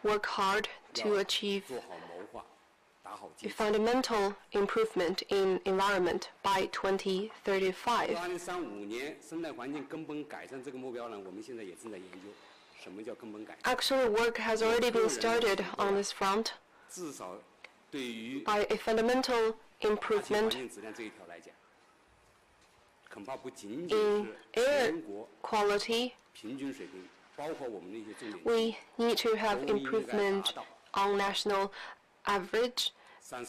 work hard to achieve a fundamental improvement in environment by 2035. Actually, work has already been started on this front by a fundamental improvement in air quality. We need to have improvement on national average and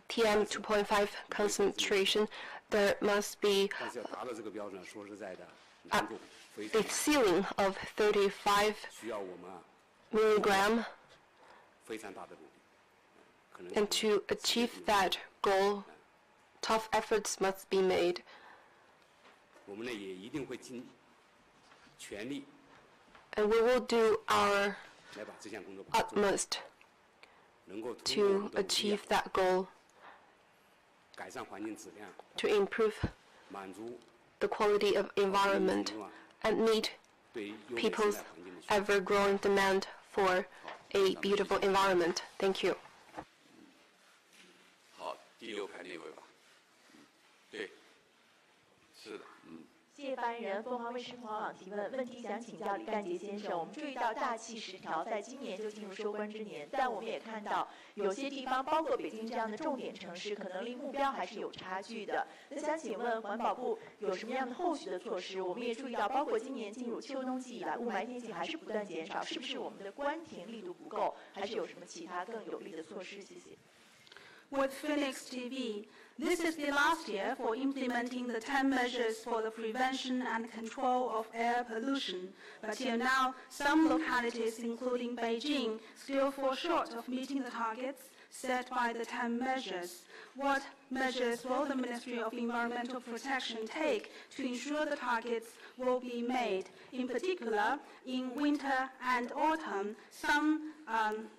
PM 2.5 concentration. There must be a ceiling of 35 milligram, and to achieve that goal, tough efforts must be made. And we will do our utmost to achieve that goal, to improve the quality of environment and meet people's ever-growing demand for a beautiful environment. Thank you. 好，第6排那位吧。对，是的，谢谢发言人。凤凰卫视凤凰网提问，问题想请教李干杰先生。我们注意到大气10条在今年就进入收官之年，但我们也看到有些地方，包括北京这样的重点城市，可能离目标还是有差距的。那想请问环保部有什么样的后续的措施？我们也注意到，包括今年进入秋冬季以来，雾霾天气还是不断减少，是不是我们的关停力度不够，还是有什么其他更有力的措施？谢谢。With Phoenix TV, this is the last year for implementing the 10 measures for the prevention and control of air pollution. But till now, some localities, including Beijing, still fall short of meeting the targets set by the 10 measures. What measures will the Ministry of Environmental Protection take to ensure the targets will be made? In particular, in winter and autumn, some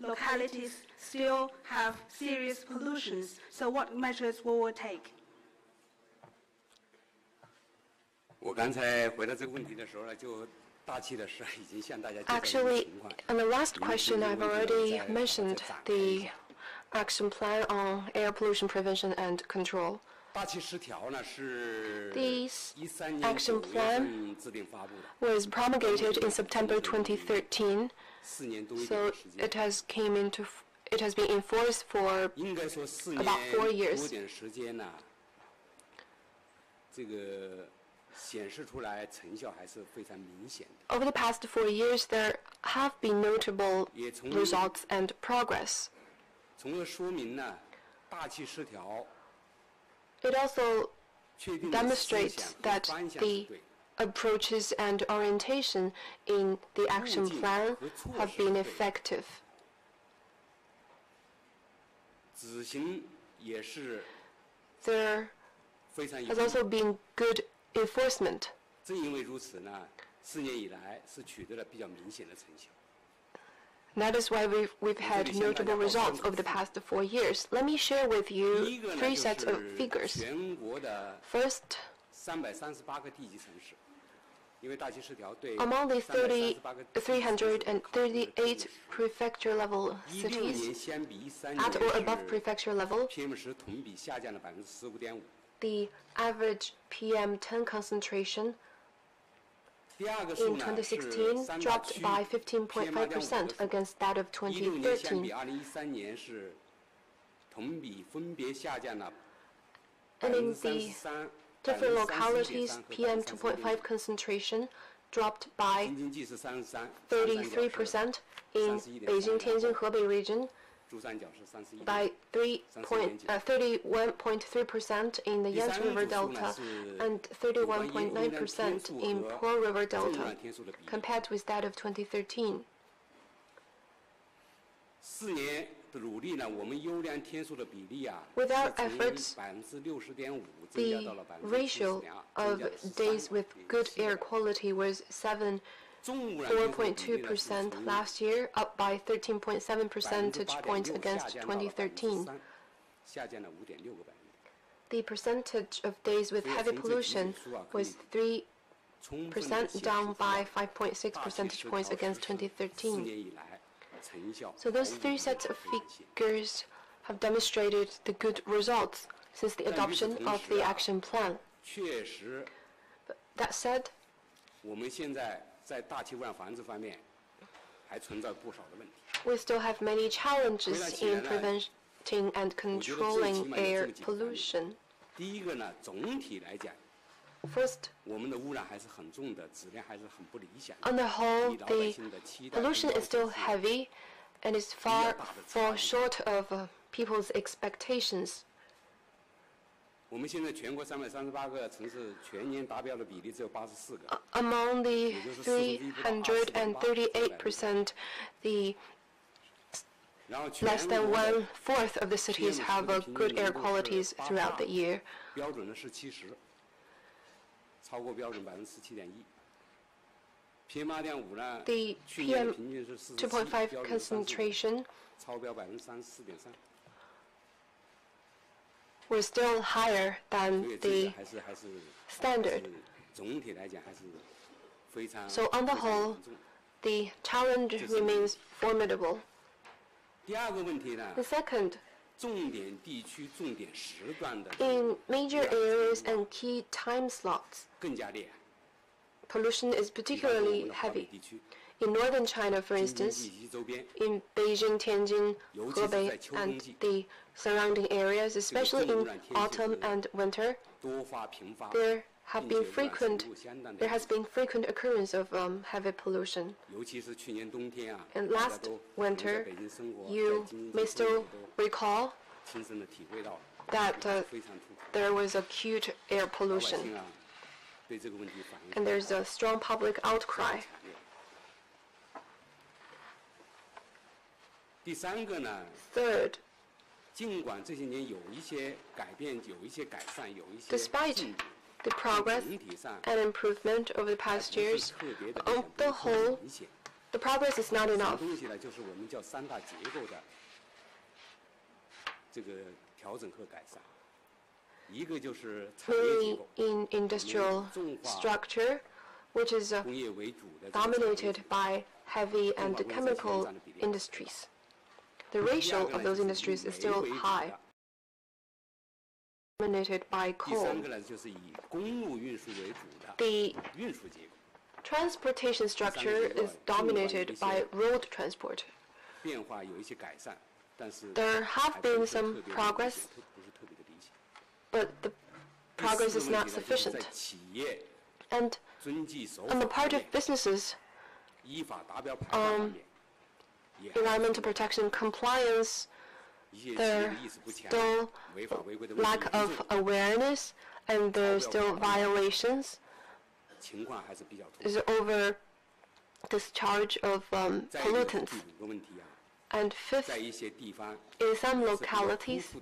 localities still have serious pollutions. So what measures will we take? 我刚才回答这个问题的时候呢，就大气的事已经向大家介绍了 Actually, 情况。 on the last question, I've already mentioned the action plan on air pollution prevention and control. 大气10条呢是 This 13年 action 9 plan 月份制定发布的， was promulgated in September 2013, 4年多一点 so 的时间。 it has been enforced for 应该说4 about 4 年 years. 多点时间呢，这个显示出来成效还是非常明显的。 Over the past 4 years, there have been notable results and progress. 从而说明呢，大气10条 It also 确定的思 demonstrates 想和 that 方向是 the 对。 approaches and orientation in the action plan have been effective. 执行也是 There 非常有 has also been good enforcement. 正因为如此呢，4年以来是取得了比较明显的成效。 That is why we've had notable results over the past 4 years. Let me share with you 第一个呢 3就 sets of 是 figures. 全国的 First, 338个地级城市，因为大气10条对 among the 338个地级城市338 prefecture level 16 cities 年相比13 at or above 年 prefecture level, PM10 同比下降了15.5%。 the average PM10 concentration 第二个数 in 呢是 2016 3大 dropped 区 by 15.5% against that of 16年相比 2013. 2013年是同比分别下降了 And in the 33%、different localities, 31.3% 和 PM 2.5 concentration dropped by 京津冀是33%， 33%, in Beijing, Tianjin, Hebei region, 珠三角是31%。 by 31.3% in the Yangtze River Delta and 31.9% in Pearl River Delta, compared with that of 2013. 4年的努力呢，我们优良天数的比例啊， Without 是从 efforts, 60.5%增加 The 到了 ratio of days with good air quality was 4.2% last year, up by 13.7 percentage points against 2013. The percentage of days with heavy pollution was 3%, down by 5.6 percentage points against 2013. So those three sets of figures have demonstrated the good results since the adoption of the action plan. But that said, we still have many challenges in preventing and controlling air pollution. First, on the whole, the pollution is still heavy and is far short of people's expectations. Among the 338%, the less than 1/4 of the cities have good air qualities throughout the year. The PM 2.5 concentration was still higher than the standard. So on the whole, the challenge remains formidable. The second, in major areas and key time slots, pollution is particularly heavy. In northern China, for instance, in Beijing, Tianjin, Hebei, and the surrounding areas, especially in autumn and winter, there has been frequent occurrence of heavy pollution. And last winter, you may still recall that there was acute air pollution, and there's a strong public outcry. Third, despite the progress and improvement over the past years, on the whole, the progress is not enough. Mainly in industrial structure, which is dominated by heavy and chemical industries. The ratio of those industries is still high, dominated by coal. The transportation structure is dominated by road transport. There have been some progress, but the progress is not sufficient. And on the part of businesses, environmental protection compliance, there's still lack of awareness and there's still violations. There's over discharge of pollutants. And fifth, in some localities,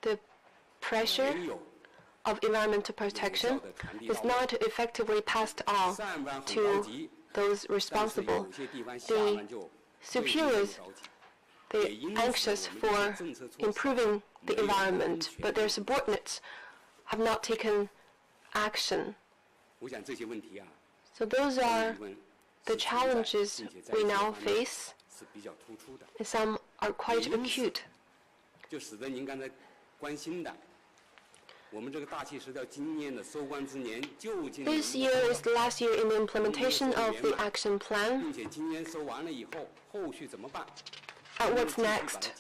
the pressure of environmental protection is not effectively passed on to those responsible. The superiors, they're anxious for improving the environment, but their subordinates have not taken action. So those are the challenges we now face, and some are quite acute. This year is the last year in the implementation of the action plan. And what's next?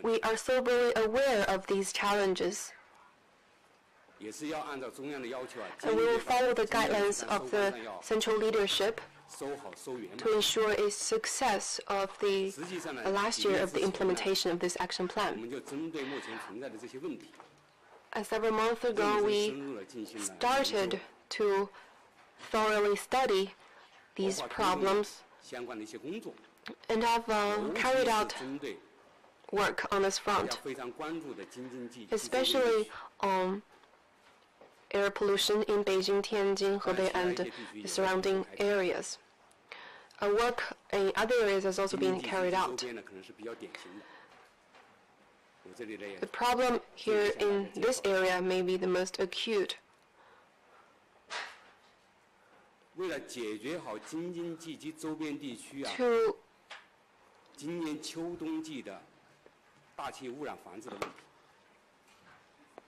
We are soberly aware of these challenges, and we will follow the guidelines of the central leadership to ensure a success of the last year of the implementation of this action plan. Several months ago, we started to thoroughly study these problems and have carried out work on this front, especially on air pollution in Beijing, Tianjin, Hebei, and the surrounding areas. Work in other areas has also been carried out. The problem here in this area may be the most acute. To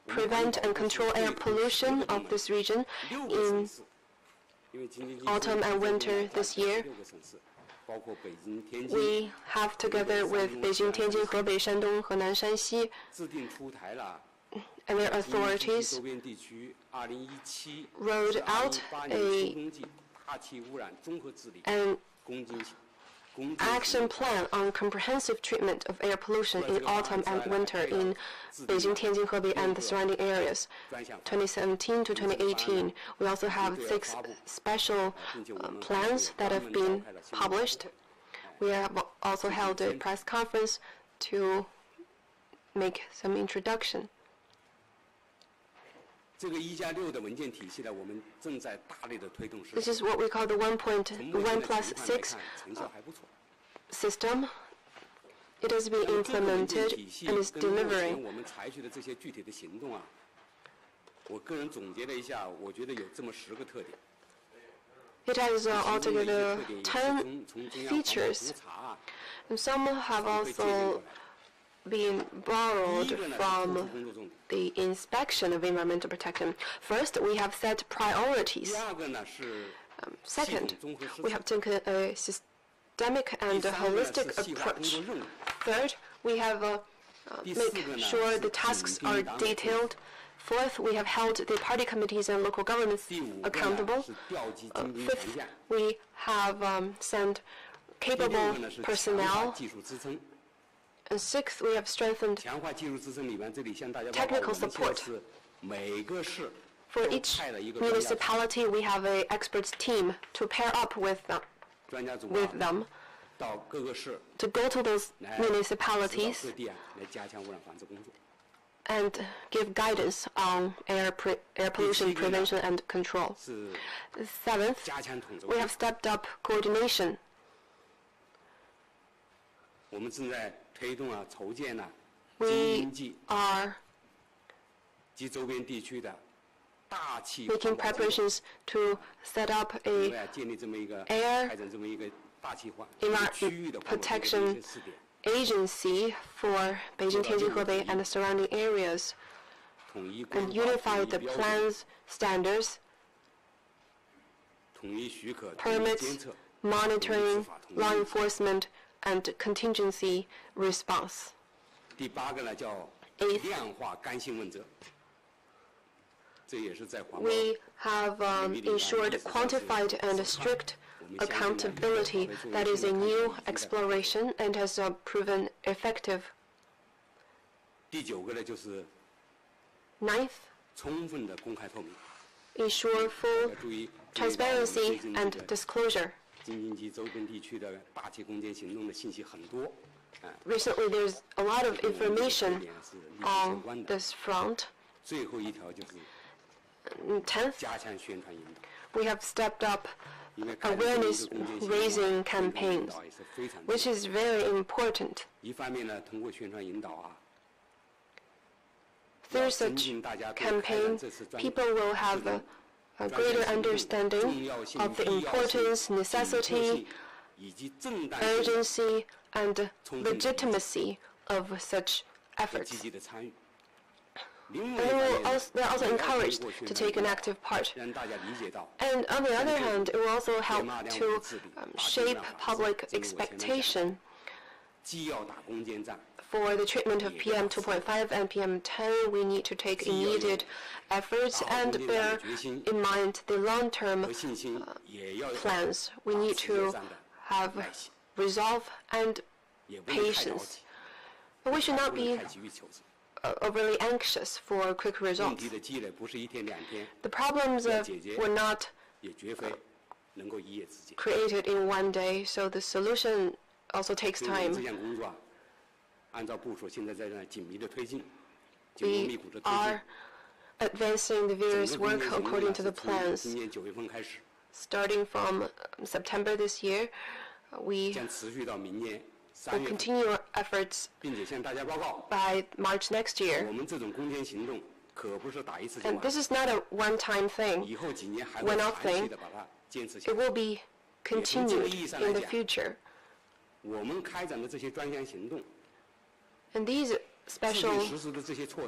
prevent and control air pollution of this region in autumn and winter this year, we have, together with Beijing, Tianjin, Hebei, Shandong, Henan, Shanxi, and their authorities, rolled out an action plan on comprehensive treatment of air pollution in autumn and winter in Beijing, Tianjin, Hebei, and the surrounding areas, 2017 to 2018. We also have 6 special plans that have been published. We have also held a press conference to make some introduction. This is what we call the 1+6 system. It has been implemented and is delivering. It has altogether 10 features, and some have also been borrowed from the inspection of environmental protection. First, we have set priorities. Second, we have taken a systemic and holistic approach. Third, we have made sure the tasks are detailed. Fourth, we have held the party committees and local governments accountable. Fifth, we have sent capable personnel. And sixth, we have strengthened technical support. For each municipality, we have an experts team to pair up with them to go to those municipalities and give guidance on air pollution prevention and control. Seventh, we have stepped up coordination. We are making preparations to set up a air protection agency for Beijing, Tianjin, Hebei, and the surrounding areas, and unify the plans, standards, permits, monitoring, law enforcement, and contingency response. Eighth, we have ensured quantified and strict accountability. That is a new exploration and has proven effective. Ninth, ensure full transparency and disclosure. Recently, there's a lot of information on this front. 10th, we have stepped up awareness-raising campaigns, which is very important. Through such campaign, people will have a greater understanding of the importance, necessity, urgency, and legitimacy of such efforts. And they're also encouraged to take an active part. And on the other hand, it will also help to shape public expectation for the treatment of PM 2.5 and PM 10. We need to take immediate efforts and bear in mind the long-term plans. We need to have resolve and patience. But we should not be overly anxious for quick results. The problems were not created in one day, so the solution also takes time. We are advancing the various work according to the plans. Starting from September this year, we will continue our efforts by March next year. And this is not a one-time thing, one-off thing. It will be continued in the future. And these special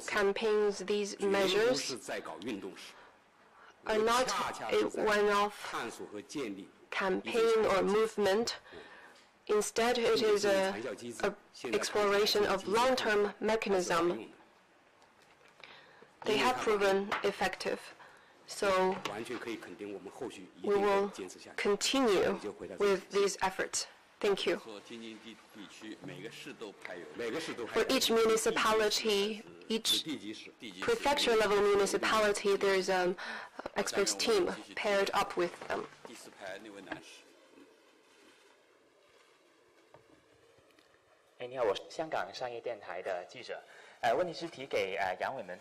campaigns, these measures, are not a one-off campaign or movement. Instead, it is an exploration of long-term mechanism. They have proven effective, so we will continue with these efforts. Thank you. For each municipality, each prefecture-level municipality, there is an experts team paired up with them. 你好，我是香港商业电台的记者。问题是提给杨伟门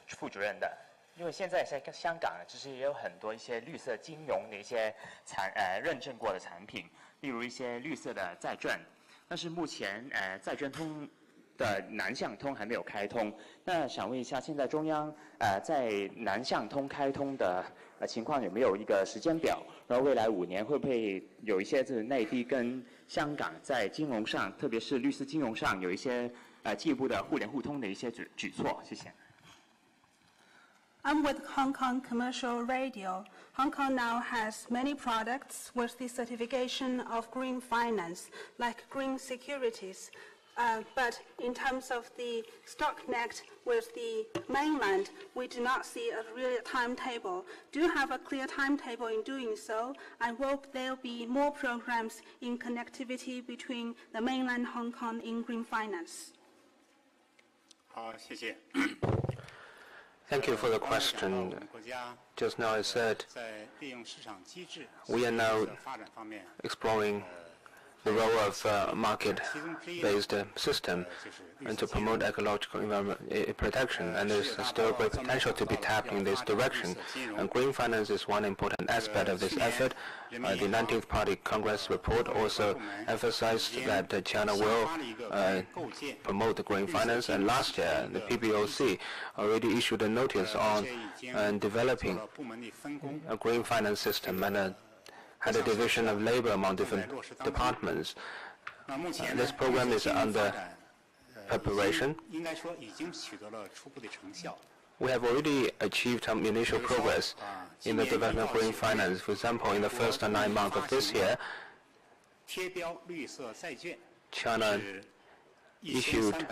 副主任的，因为现在在香港其实也有很多一些绿色金融的一些认证过的产品，例如一些绿色的债券，但是目前债券通的南向通还没有开通。那想问一下，现在中央在南向通开通的情况有没有一个时间表？然后未来5年会不会有一些内地跟香港在金融上，特别是绿色金融上有一些进一步的互联互通的一些举措？谢谢。I'm with Hong Kong Commercial Radio. Hong Kong now has many products with the certification of green finance, like green securities. But in terms of the stock connect with the mainland, we do not see a real timetable. Do you have a clear timetable in doing so? I hope there will be more programs in connectivity between the mainland Hong Kong in green finance. 好，谢谢。 Thank you for the question. Just now I said we are now exploring the role of market-based system and to promote ecological environment protection, and there's still great potential to be tapped in this direction. And green finance is one important aspect of this effort. The 19th Party Congress report also emphasized that China will promote the green finance, and last year the PBOC already issued a notice on developing a green finance system and had a division of labor among different departments. This program is under preparation. We have already achieved some initial progress in the development of green finance. For example, in the first 9 months of this year, China issued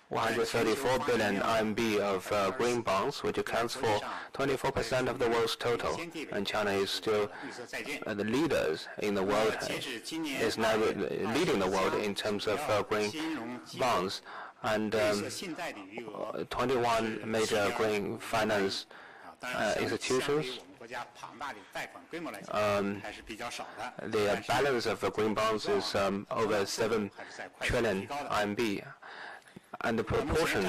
134 billion RMB of green bonds, which accounts for 24% of the world's total. And China is still the leaders in the world, is now leading the world in terms of green bonds. And 21 major green finance institutions. The balance of green bonds is over 7 trillion RMB. And the proportion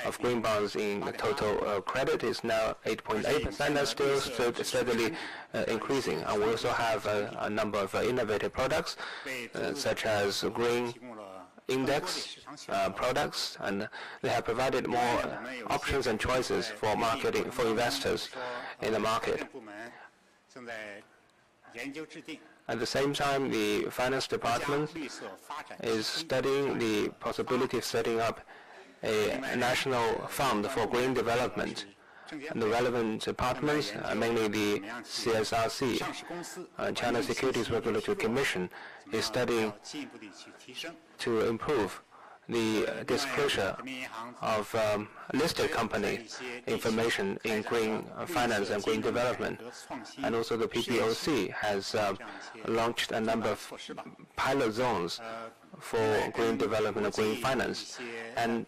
of green bonds in the total credit is now 8.8%, and still steadily increasing. And we also have a number of innovative products, such as green index products, and they have provided more options and choices for marketing for investors in the market. At the same time, the Finance Department is studying the possibility of setting up a national fund for green development. And the relevant departments, mainly the CSRC, China Securities Regulatory Commission, is studying to improve the disclosure of listed company information in green finance and green development. And also the PBOC has launched a number of pilot zones for green development and green finance. And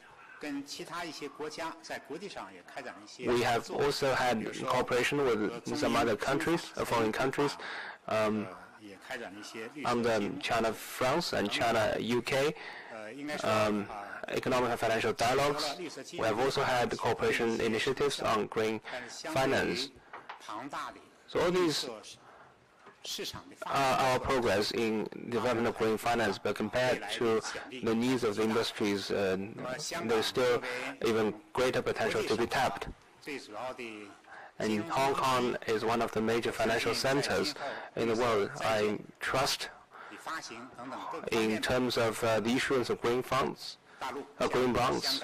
we have also had cooperation with some other countries, foreign countries, under China France and China UK, economic and financial dialogues. We have also had cooperation initiatives on green finance. So all these are our progress in development of green finance, but compared to the needs of the industries, there is still even greater potential to be tapped. And Hong Kong is one of the major financial centers in the world. I trust in terms of the issuance of green funds, green bonds.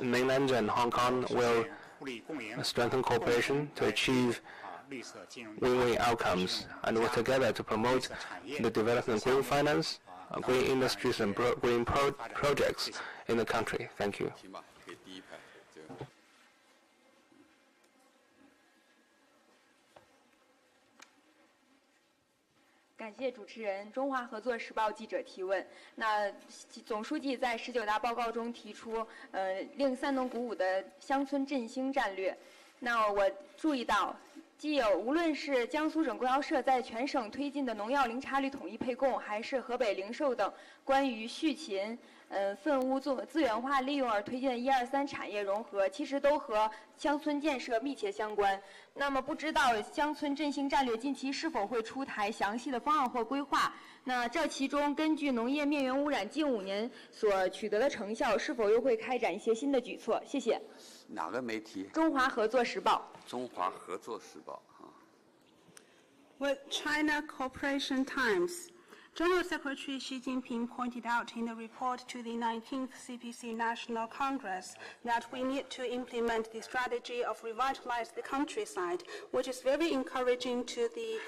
Mainland and Hong Kong will strengthen cooperation to achieve win-win outcomes and work together to promote the development of green finance, green industries and green projects in the country. Thank you.感谢主持人。中华合作时报记者提问。那总书记在19大报告中提出，令三农鼓舞的乡村振兴战略。那我注意到，既有无论是江苏省供销社在全省推进的农药零差率统一配供，还是河北零售等关于畜禽、粪污资源化利用而推进的1、2、3产业融合，其实都和乡村建设密切相关。那么不知道乡村振兴战略近期是否会出台详细的方案或规划？那这其中根据农业面源污染近5年所取得的成效，是否又会开展一些新的举措？谢谢。哪个媒体？中华合作时报。中华合作时报啊。With China Corporation Times, General Secretary Xi Jinping pointed out in the report to the 19th CPC National Congress that we need to implement the strategy of revitalize the countryside, which is very encouraging to the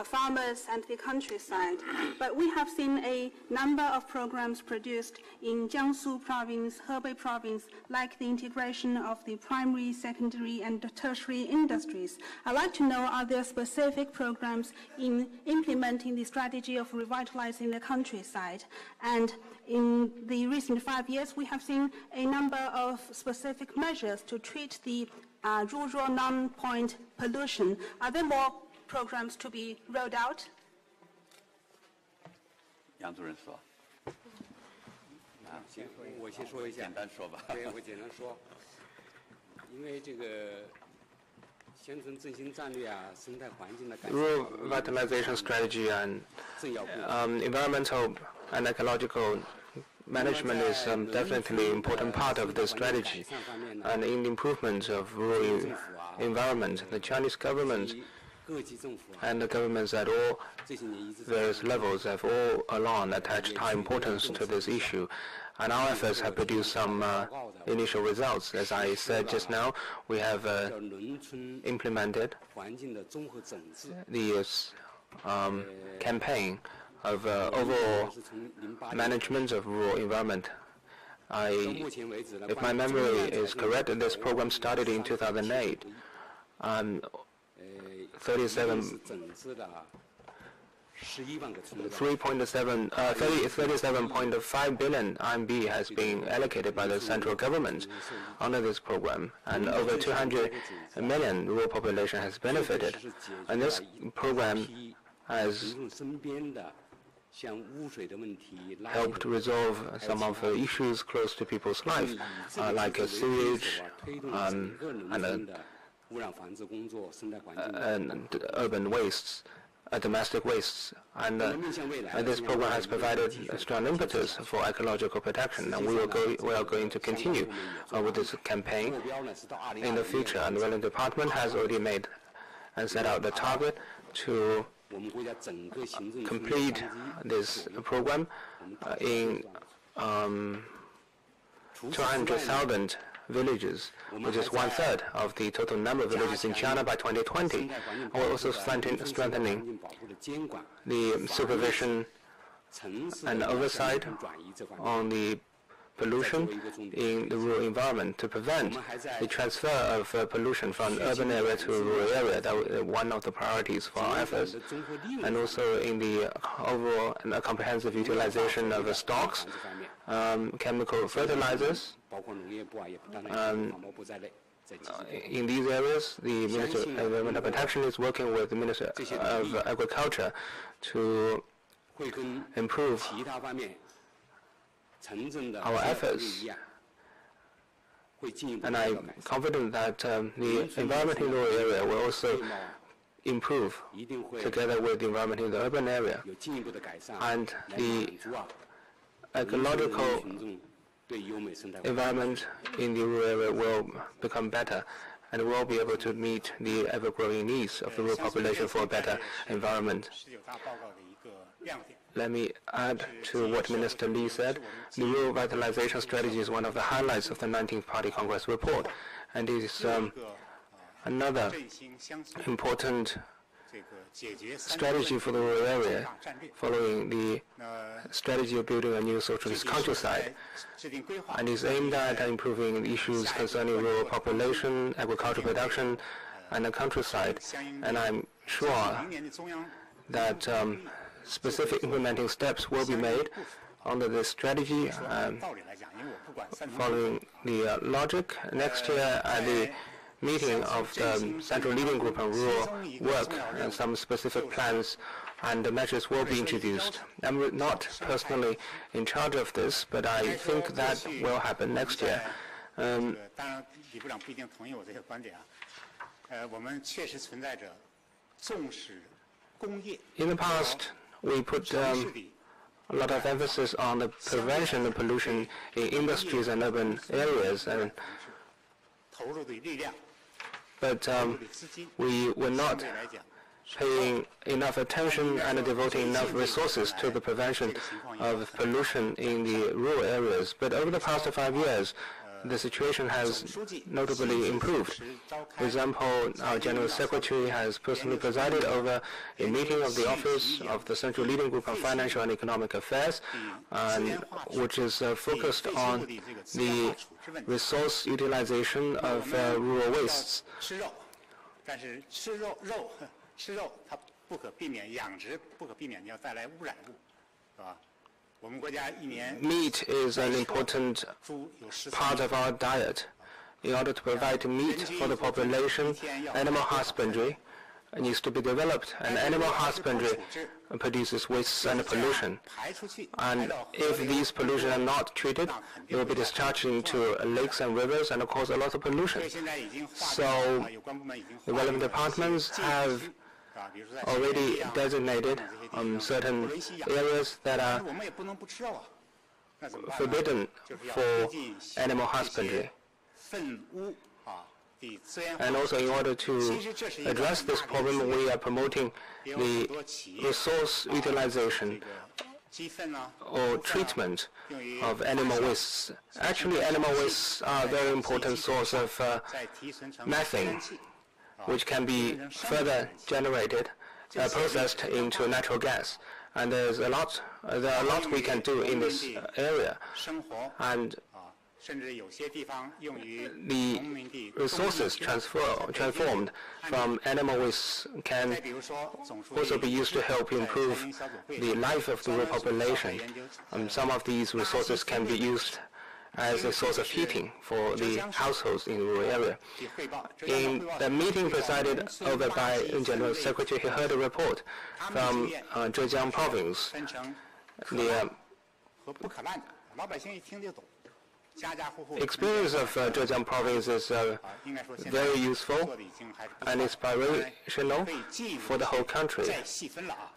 farmers and the countryside. But we have seen a number of programs produced in Jiangsu province, Hebei province, like the integration of the primary, secondary, and tertiary industries. I'd like to know, are there specific programs in implementing the strategy of revitalizing the countryside? And in the recent 5 years, we have seen a number of specific measures to treat the rural non-point pollution. Are there more programs to be rolled out? 杨主任说。我先说一下。简单说吧。对，我简单说。因为这个乡村振兴战略啊，生态环境的改善。Rural revitalization strategy and environmental and ecological management is definitely an important part of the strategy. And in the improvement of rural environment, the Chinese government and the governments at all various levels have all along attached high importance to this issue. And our efforts have produced some initial results. As I said just now, we have implemented the campaign of overall management of rural environment. If my memory is correct, this program started in 2008. 37.5 billion RMB has been allocated by the central government under this program, and over 200 million rural population has benefited. And this program has helped resolve some of the issues close to people's life, like sewage and urban wastes, domestic wastes. And this program has provided a strong impetus for ecological protection, and we are going to continue with this campaign in the future. And the relevant department has already made and set out the target to complete this program in 200,000 villages, which is 1/3 of the total number of villages in China by 2020. We're also strengthening the supervision and oversight on the pollution in the rural environment to prevent the transfer of pollution from urban area to rural area. That was one of the priorities for our efforts. And also in the overall and comprehensive utilization of stocks, chemical fertilizers. In these areas, the Minister of Environmental Protection is working with the Minister of Agriculture to improve our efforts. And I'm confident that the environment in the rural area will also improve together with the environment in the urban area. And the ecological environment in the rural area will become better, and we'll be able to meet the ever-growing needs of the rural population for a better environment. Let me add to what Minister Li said. The rural revitalization strategy is one of the highlights of the 19th Party Congress report, and it is another important strategy for the rural area, following the strategy of building a new socialist countryside, and is aimed at improving issues concerning rural population, agricultural production, and the countryside. And I'm sure that specific implementing steps will be made under this strategy, following the logic. Next year at the meeting of the Central Leading Group on Rural Work, and some specific plans and measures will be introduced. I'm not personally in charge of this, but I think that will happen next year. In the past, we put a lot of emphasis on the prevention of pollution in industries and urban areas, but we were not paying enough attention and devoting enough resources to the prevention of pollution in the rural areas. But over the past 5 years, the situation has notably improved. For example, our General Secretary has personally presided over a meeting of the Office of the Central Leading Group on Financial and Economic Affairs, which is focused on the resource utilization of rural wastes. Meat is an important part of our diet. In order to provide meat for the population, animal husbandry needs to be developed, and animal husbandry produces wastes and pollution. And if these pollution are not treated, they will be discharged into lakes and rivers and cause a lot of pollution. So the relevant departments have already designated certain areas that are forbidden for animal husbandry. And also, in order to address this problem, we are promoting the resource utilization or treatment of animal wastes. Actually, animal wastes are a very important source of methane, which can be further generated, processed into natural gas. And there are a lot we can do in this area. And the resources transformed from animal waste can also be used to help improve the life of the rural population. Some of these resources can be used as a source of heating for the households in the rural area. In the meeting presided over by General Secretary, he heard a report from Zhejiang Province. The experience of Zhejiang Province is very useful and inspirational for the whole country.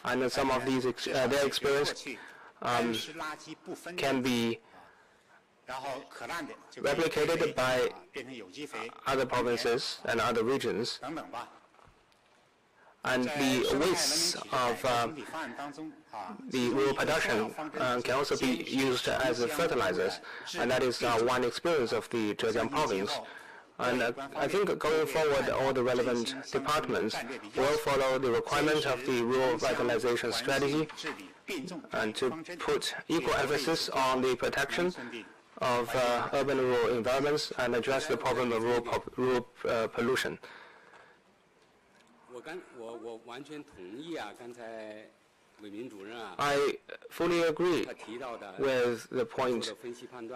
And some of these their experience can be replicated by other provinces and other regions. And the wastes of the rural production can also be used as fertilizers, and that is one experience of the Zhejiang Province. And I think going forward, all the relevant departments will follow the requirement of the rural revitalization strategy and to put equal emphasis on the protection of urban and rural environments and address the problem of rural pollution. I fully agree with the point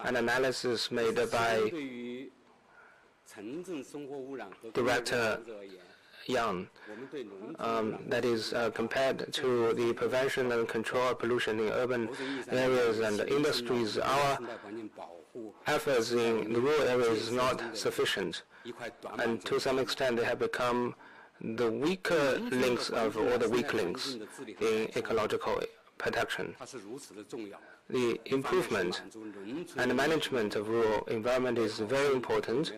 and analysis made by Director young. That is compared to the prevention and control of pollution in urban areas and industries. Our efforts in the rural areas is not sufficient, and to some extent they have become the weaker links of all the weak links in ecological protection. The improvement and management of rural environment is very important.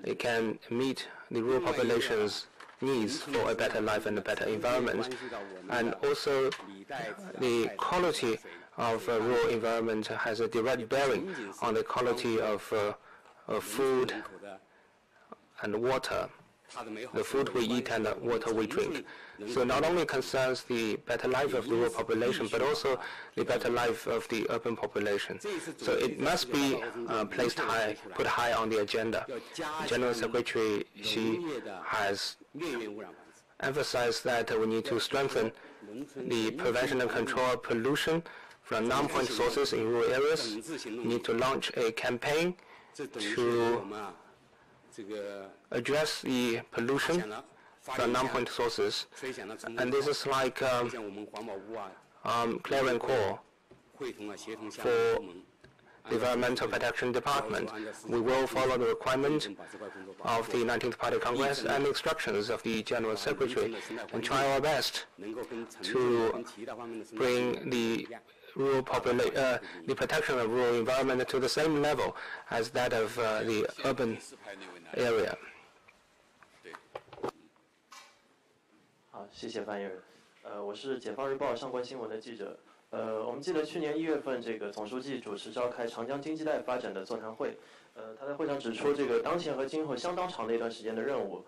It can meet the rural population's needs for a better life and a better environment. And also, the quality of rural environment has a direct bearing on the quality of food and water, the food we eat and the water we drink. So not only concerns the better life of the rural population, but also the better life of the urban population. So it must be put high on the agenda. General Secretary Xi has emphasized that we need to strengthen the prevention and control of pollution from non-point sources in rural areas. We need to launch a campaign to address the pollution from non-point sources. And this is like clarion call for the Environmental Protection Department. We will follow the requirement of the 19th Party Congress and the instructions of the General Secretary and try our best to bring the the protection of rural environment to the same level as that of the urban area. 好，谢谢发言人。我是解放日报上官新闻的记者。我们记得去年1月份，这个总书记主持召开长江经济带发展的座谈会。他在会上指出，这个当前和今后相当长的一段时间的任务，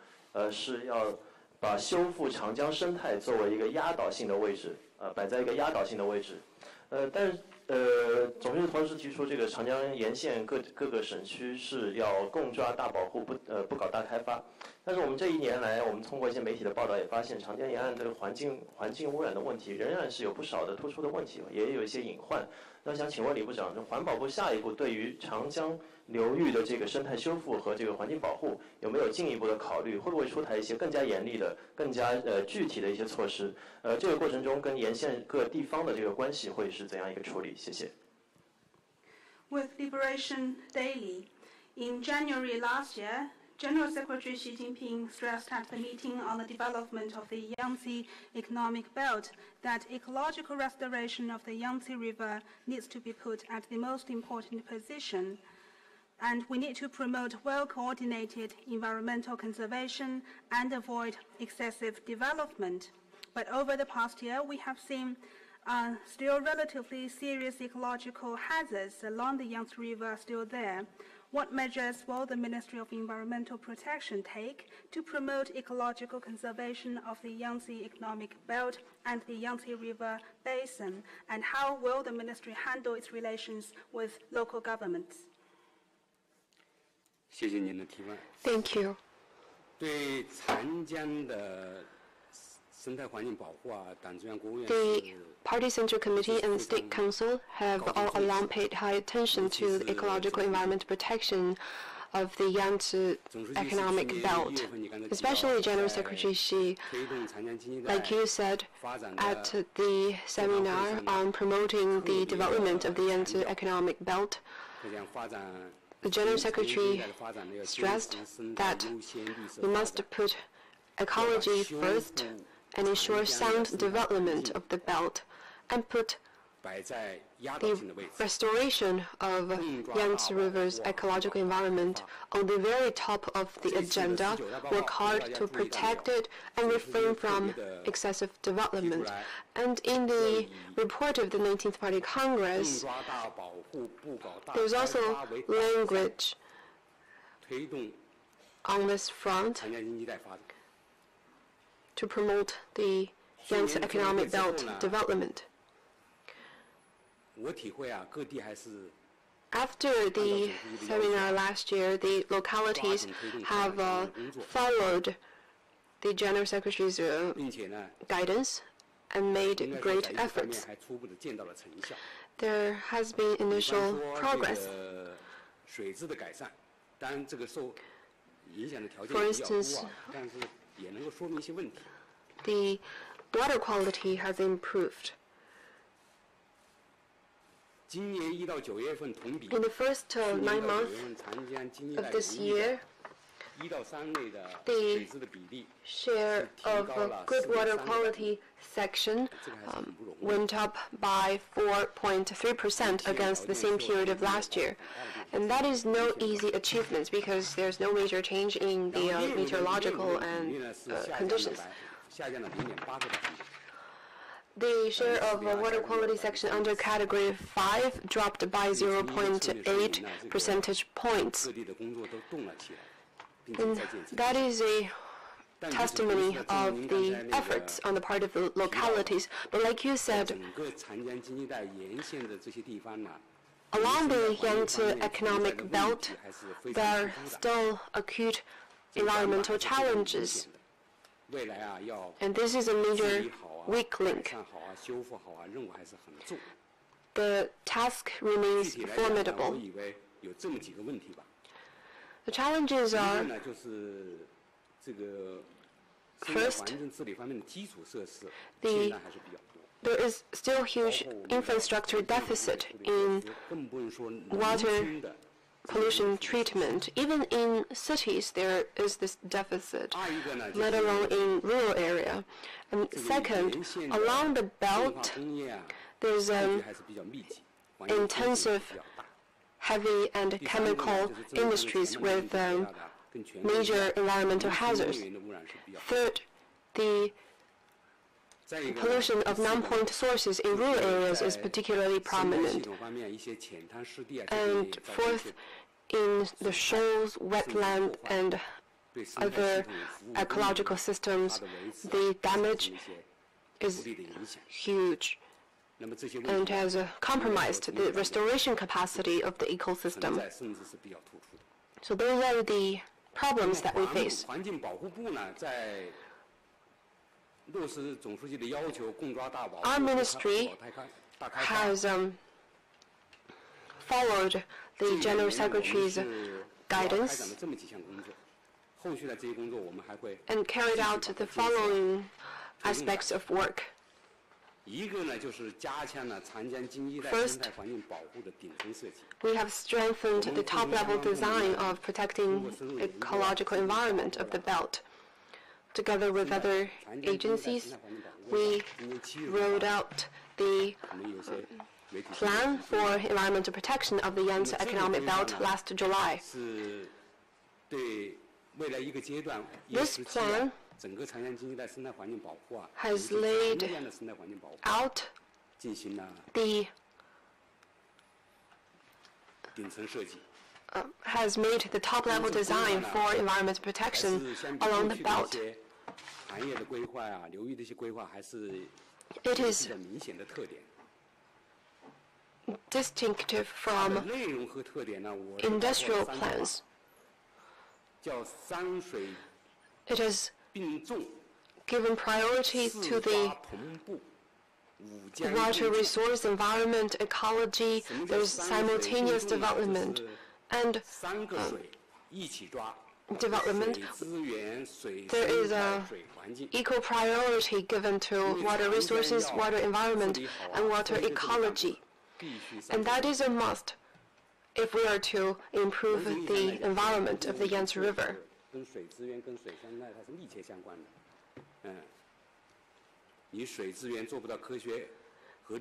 是要把修复长江生态作为一个压倒性的位置，摆在一个压倒性的位置。但是总书记同时提出，这个长江沿线各个省区是要共抓大保护，不搞大开发。但是我们这1年来，我们通过一些媒体的报道也发现，长江沿岸这个环境污染的问题仍然是有不少的突出的问题，也有一些隐患。那想请问李部长，环保部下一步对于长江流域的这个生态修复和这个环境保护有没有进一步的考虑？会不会出台一些更加严厉的、更加具体的一些措施？这个过程中跟沿线各地方的这个关系会是怎样一个处理？谢谢。With Liberation Daily, in January last year, General Secretary Xi Jinping stressed at the meeting on the development of the Yangtze Economic Belt that ecological restoration of the Yangtze River needs to be put at the most important position, and we need to promote well-coordinated environmental conservation and avoid excessive development. But over the past year, we have seen still relatively serious ecological hazards along the Yangtze River are still there. What measures will the Ministry of Environmental Protection take to promote ecological conservation of the Yangtze Economic Belt and the Yangtze River Basin? And how will the Ministry handle its relations with local governments? 谢谢您的提问。Thank you. 对长江的生态环境保护啊，党中央、国务院 The Party Central Committee and State Council have all along paid high attention to the ecological environment protection of the Yangtze Economic Belt, especially General Secretary Xi, like you said, at the seminar on promoting the development of the Yangtze Economic Belt. The General Secretary stressed that we must put ecology first and ensure sound development of the belt, and put the restoration of Yangtze River's ecological environment on the very top of the agenda, work hard to protect it and refrain from excessive development. And in the report of the 19th Party Congress, there's also language on this front to promote the Yangtze Economic Belt development. After the seminar last year, the localities have followed the General Secretary's guidance and made great efforts. There has been initial progress. For instance, the water quality has improved. In the first 9 months of this year, the share of good water quality section went up by 4.3% against the same period of last year. And that is no easy achievement because there's no major change in the meteorological and conditions. The share of water quality section under category 5 dropped by 0.8 percentage points. And that is a testimony of the efforts on the part of the localities. But like you said, along the Yangtze economic belt, there are still acute environmental challenges. And this is a major weak link. The task remains formidable. The challenges are, first, there is still huge infrastructure deficit in water pollution treatment. Even in cities, there is this deficit, let alone in rural area. And second, along the belt, there's intensive heavy and chemical industries with major environmental hazards. Third, the pollution of non-point sources in rural areas is particularly prominent. And fourth, in the shoals, wetland, and other ecological systems, the damage is huge and has compromised the restoration capacity of the ecosystem. So those are the problems that we face. Our ministry has followed the General Secretary's guidance and carried out the following aspects of work. First, we have strengthened the top-level design of protecting ecological environment of the belt. Together with other agencies, we rolled out the plan for environmental protection of the Yangtze Economic Belt last July. This plan has laid out the has made the top-level design for environmental protection along the belt. It is distinctive from industrial plans. It has given priority to the water resource, environment, ecology. There's simultaneous development and development. There is a equal priority given to water resources, water environment, and water ecology. And that is a must if we are to improve the environment of the Yangtze River.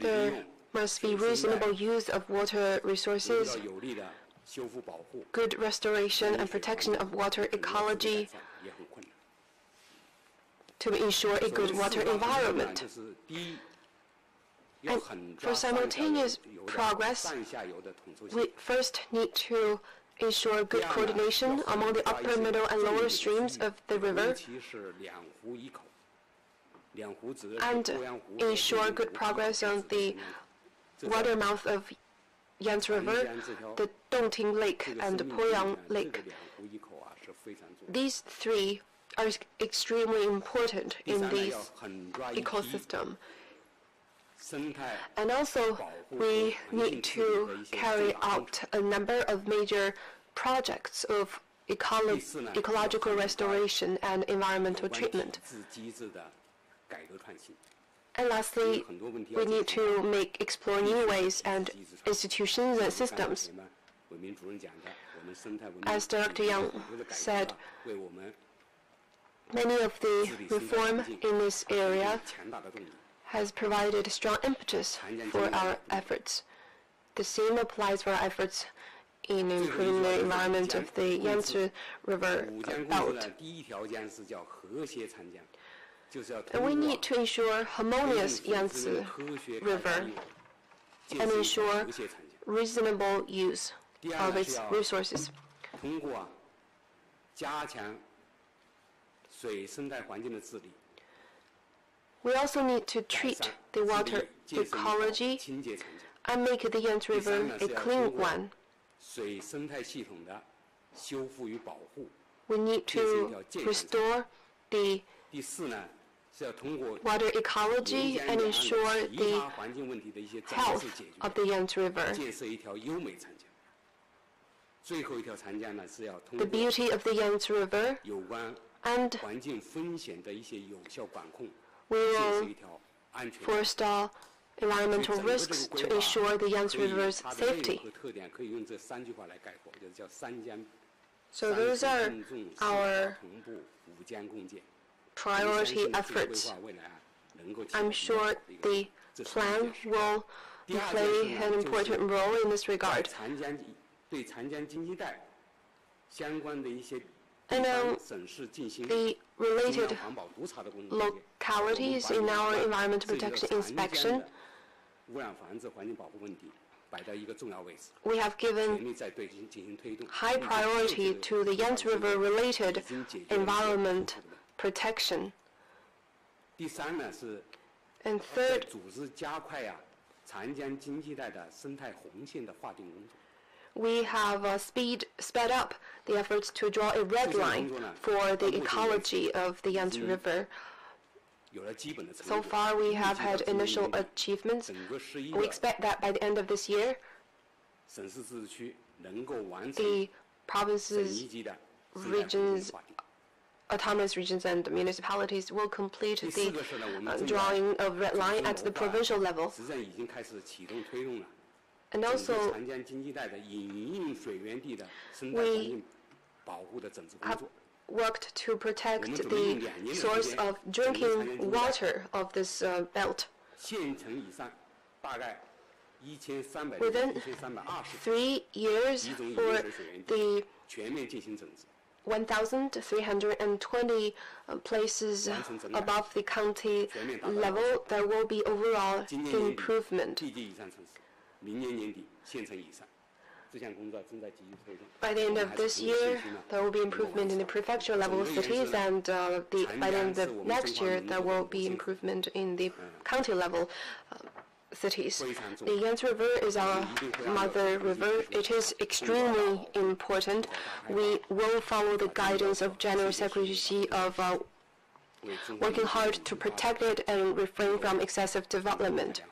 There must be reasonable use of water resources, good restoration and protection of water ecology to ensure a good water environment. And for simultaneous progress, we first need to ensure good coordination among the upper, middle, and lower streams of the river, and ensure good progress on the water mouth of Yangtze River, the Dongting Lake, and the Poyang Lake. These three are extremely important in this ecosystem. And also, we need to carry out a number of major projects of ecological restoration and environmental treatment. And lastly, we need to explore new ways and institutions and systems. As Director Yang said, many of the reform in this area has provided strong impetus for our efforts. The same applies for our efforts in improving the environment of the Yangtze River belt. And we need to ensure harmonious Yangtze River and ensure reasonable use of its resources. We also need to treat the water ecology and make the Yangtze River a clean one. We need to restore the water ecology and ensure the health of the Yangtze River. The beauty of the Yangtze River, and we will forestall environmental risks to ensure the Yangtze River's safety. So those are our priority efforts. I'm sure the plan will play an important role in this regard. And the related localities in our environmental protection inspection, we have given high priority to the Yangtze River related environment protection. And third, we have sped up the efforts to draw a red line for the ecology of the Yangtze River. So far, we have had initial achievements. We expect that by the end of this year, the provinces, regions, autonomous regions and municipalities will complete the drawing of red line at the provincial level. And also, we have worked to protect the source of drinking water of this belt. Within 3 years, for the 1,320 places above the county level, there will be overall improvement. By the end of this year, there will be improvement in the prefecture level cities, and by the end of next year, there will be improvement in the county level cities. The Yangtze River is our mother river. It is extremely important. We will follow the guidance of General Secretary Xi of working hard to protect it and refrain from excessive development,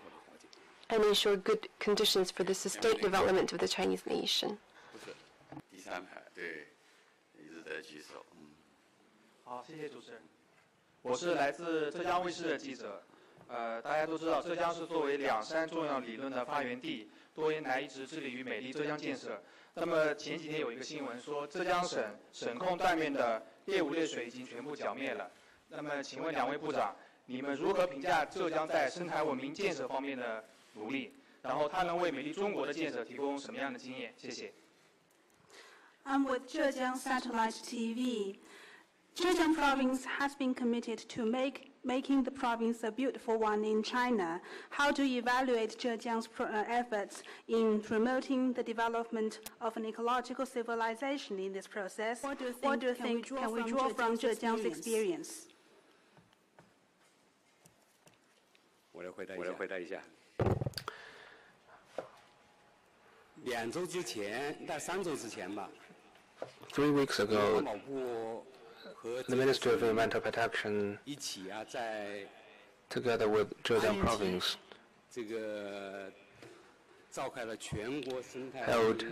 and ensure good conditions for the sustained development of the Chinese nation. 第三排，对，一直在举手。好，谢谢主持人。我是来自浙江卫视的记者。大家都知道，浙江是作为两山重要理论的发源地，多年来一直致力于美丽浙江建设。那么前几天有一个新闻说，浙江省省控断面的烈武烈水已经全部剿灭了。那么请问两位部长，你们如何评价浙江在生态文明建设方面的努力？然后它能为美丽中国的建设提供什么样的经验？谢谢。I'm with Zhejiang Satellite TV. Zhejiang province has been committed to making the province a beautiful one in China. How do you evaluate Zhejiang's efforts in promoting the development of an ecological civilization in this process? What do you think can we draw from Zhejiang's experience? 我来回答一下。2周之前，大概3周之前吧。3 weeks ago, the Ministry of Environmental Protection, together with Zhejiang Province, held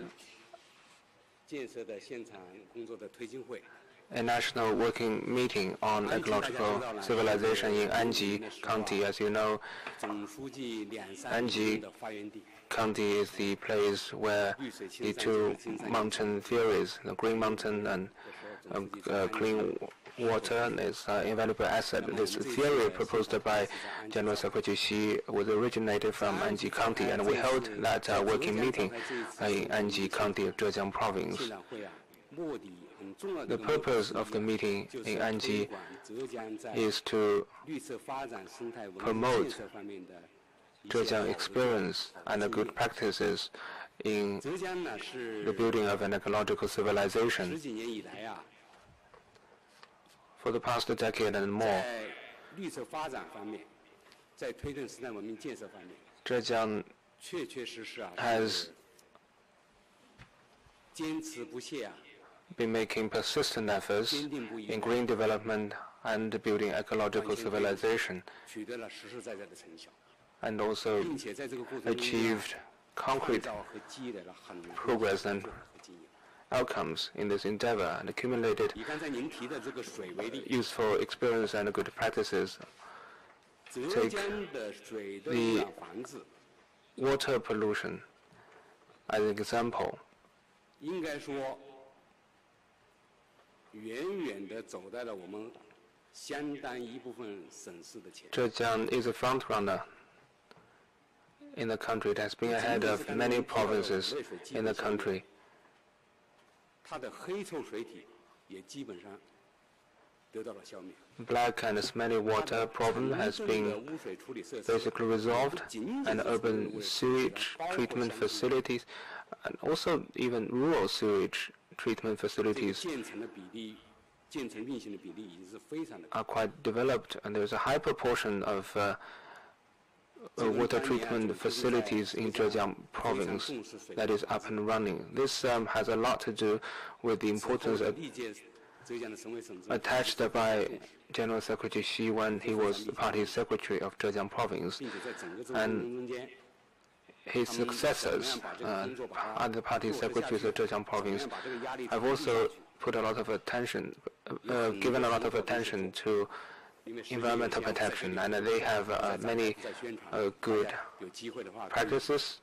a national working meeting on ecological civilization in Anji County. As you know, Anji County is the place where the two mountain theories, the Green Mountain and clean water, is an invaluable asset. This theory proposed by General Secretary Xi was originated from Anji County, and we held that working meeting in Anji County of Zhejiang Province. The purpose of the meeting in Anji is to promote Zhejiang experience and good practices in the building of an ecological civilization. For the past decade and more, Zhejiang has been making persistent efforts in green development and building ecological civilization, and also achieved concrete progress and outcomes in this endeavor and accumulated useful experience and good practices. Take the water pollution as an example. Zhejiang is a front runner in the country. It has been ahead of many provinces in the country. Black and smelly water problem has been basically resolved, and urban sewage treatment facilities, and also even rural sewage treatment facilities are quite developed, and there's a high proportion of water treatment facilities in Zhejiang province that is up and running. This has a lot to do with the importance attached by General Secretary Xi when he was the party secretary of Zhejiang province, and his successors, other party secretaries of Zhejiang province, have also put a lot of attention, given a lot of attention to environmental protection, and they have many good practices.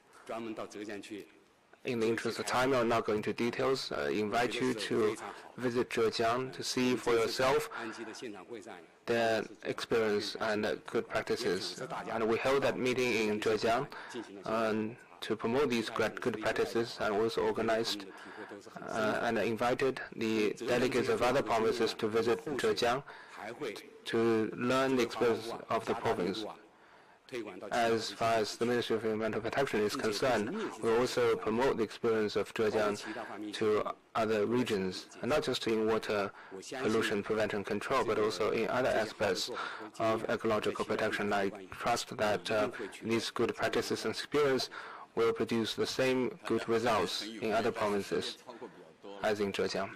In the interest of time, I'm not going into details. I invite you to visit Zhejiang to see for yourself their experience and good practices. And we held that meeting in Zhejiang to promote these good practices, and also organized and invited the delegates of other provinces to visit Zhejiang to learn the experience of the province. As far as the Ministry of Environmental Protection is concerned, we also promote the experience of Zhejiang to other regions, and not just in water pollution prevention and control, but also in other aspects of ecological protection. I trust that these good practices and experience will produce the same good results in other provinces as in Zhejiang.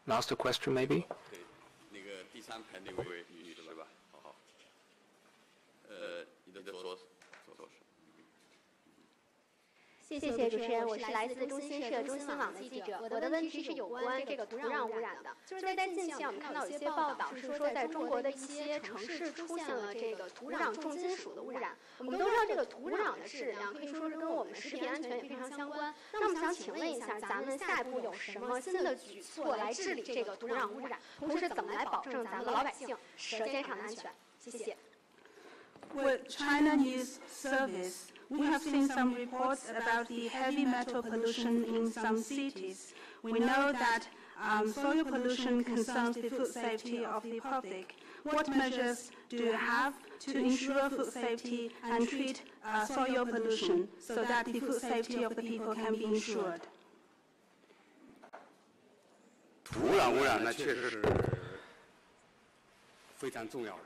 Last question, maybe? 谢谢主持人，我是来自中新社中新网的记者。我的问题是有关这个土壤污染的。就是在近期，我们看到有一些报道是说，在中国的一些城市出现了这个土壤重金属的污染。我们都知道，这个土壤的质量可以说是跟我们食品安全也非常相关。那么想请问一下，咱们下一步有什么新的举措来治理这个土壤污染？同时，怎么来保证咱们老百姓舌尖上的安全？谢谢。With China News Service, we have seen some reports about the heavy metal pollution in some cities. We know that soil pollution concerns the food safety of the public. What measures do you have to ensure food safety and treat soil pollution so that the food safety of the people can be ensured? 土壤污染呢，确实是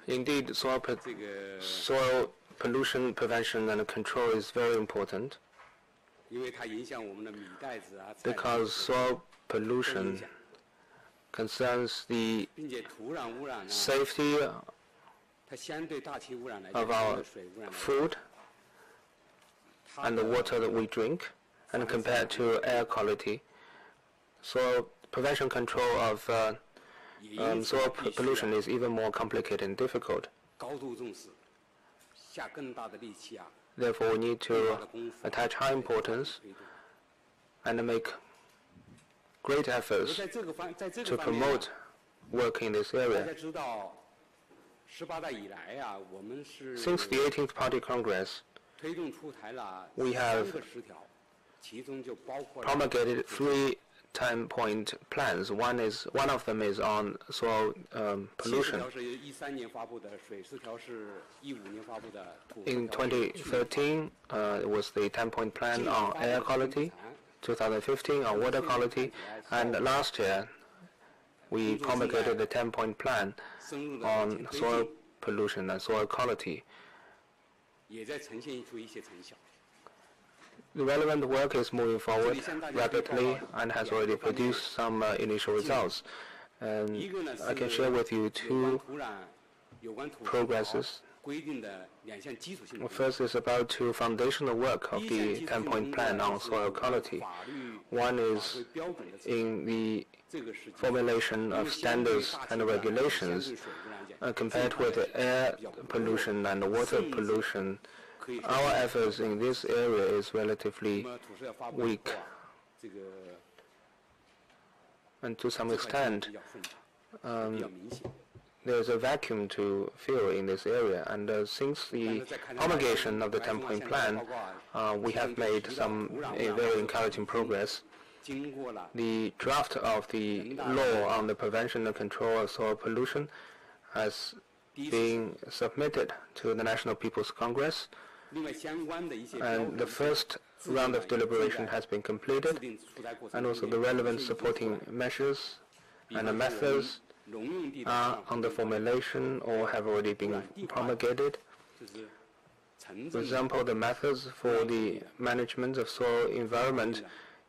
Indeed, soil pollution prevention and control is very important, because soil pollution concerns the safety of our food and the water that we drink, And compared to air quality, soil prevention control of soil pollution is even more complicated and difficult. Therefore, we need to attach high importance and make great efforts to promote work in this area. Since the 18th Party Congress, we have promulgated 3 10-point plans. One of them is on soil pollution. In 2013, it was the 10-point plan on air quality, 2015 on water quality, and last year we promulgated the 10-point plan on soil pollution and soil quality. The relevant work is moving forward rapidly and has already produced some initial results. And I can share with you 2 progresses. First is about 2 foundational work of the 10-point plan on soil quality. One is in the formulation of standards and regulations compared with the air pollution and water pollution. Our efforts in this area is relatively weak, and to some extent there's a vacuum to fill in this area. And since the promulgation of the 10-point plan, we have made some very encouraging progress. The draft of the law on the prevention and control of soil pollution has been submitted to the National People's Congress, and the first round of deliberation has been completed, and also the relevant supporting measures and the methods are under formulation or have already been promulgated. For example, the methods for the management of soil environment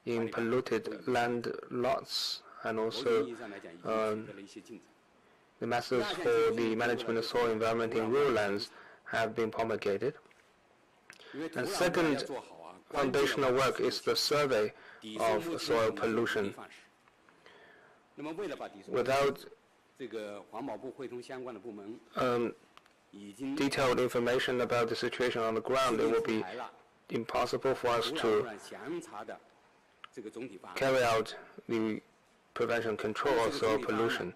in polluted land lots, and also the methods for the management of soil environment in rural lands have been promulgated. And second foundational work is the survey of soil pollution. Without detailed information about the situation on the ground, it will be impossible for us to carry out the prevention control of soil pollution.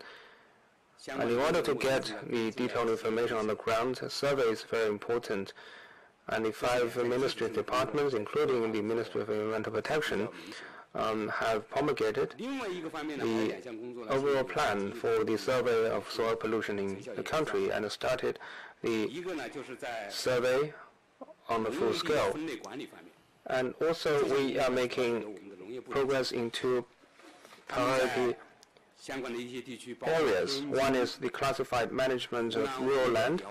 And in order to get the detailed information on the ground, a survey is very important. And the 5 ministry departments, including the Ministry of Environmental Protection, have promulgated the overall plan for the survey of soil pollution in the country and started the survey on the full scale. And also we are making progress in 2 priority areas. One is the classified management of rural land.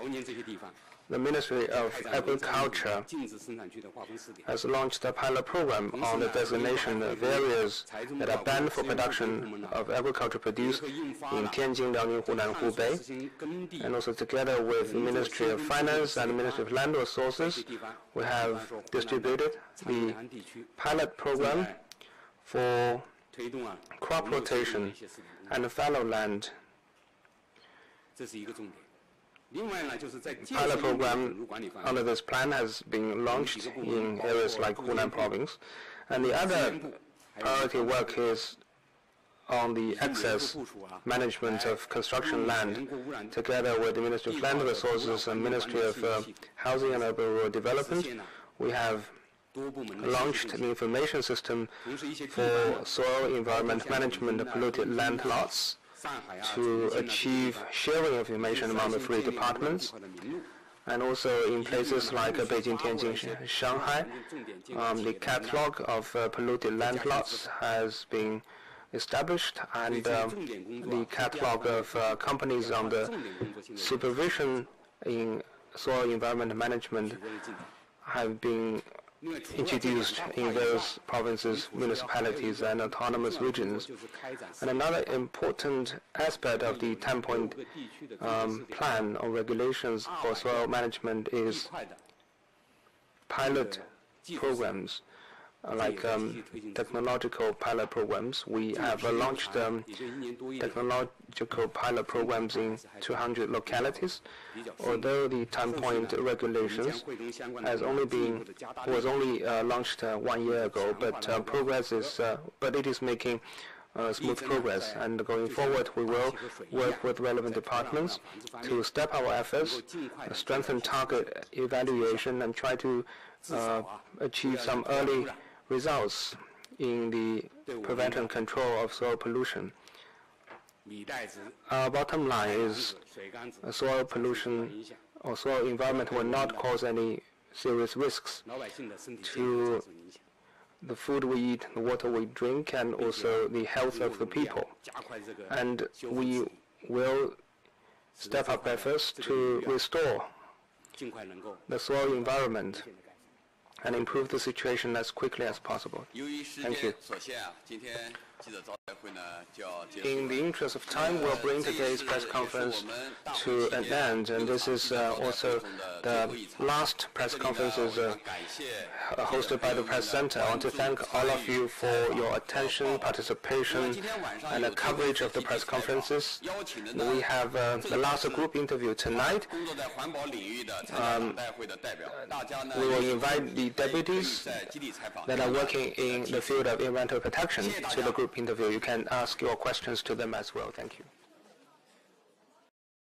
The Ministry of Agriculture has launched a pilot program on the designation of areas that are banned for production of agricultural produce in Tianjin, Liaoning, Hunan, Hubei. And also together with the Ministry of Finance and the Ministry of Land Resources, we have distributed the pilot program for crop rotation and fallow land. Pilot program under this plan has been launched in areas like Hunan province, and the other priority work is on the access management of construction land. Together with the Ministry of Land Resources and Ministry of Housing and Urban Rural Development, we have launched an information system for soil environment management of polluted land lots to achieve sharing of information among the 3 departments. And also in places like Beijing, Tianjin, Shanghai, the catalog of polluted land lots has been established, and the catalog of companies under supervision in soil environment management have been introduced in various provinces, municipalities, and autonomous regions. And another important aspect of the 10-point plan or regulations for soil management is pilot programs like technological pilot programs. We have launched technological pilot programs in 200 localities. Although the time point regulations was only launched 1 year ago, but but it is making smooth progress. And going forward, we will work with relevant departments to step our efforts, strengthen target evaluation, and try to achieve some early results in the prevention and control of soil pollution. Our bottom line is soil pollution or soil environment will not cause any serious risks to the food we eat, the water we drink, and also the health of the people. And we will step up efforts to restore the soil environment and improve the situation as quickly as possible. Thank you. In the interest of time, we'll bring today's press conference to an end, and this is also the last press conference hosted by the Press Center. I want to thank all of you for your attention, participation, and the coverage of the press conferences. We have the last group interview tonight. We will invite the deputies that are working in the field of environmental protection to the group interview. You can ask your questions to them as well. Thank you.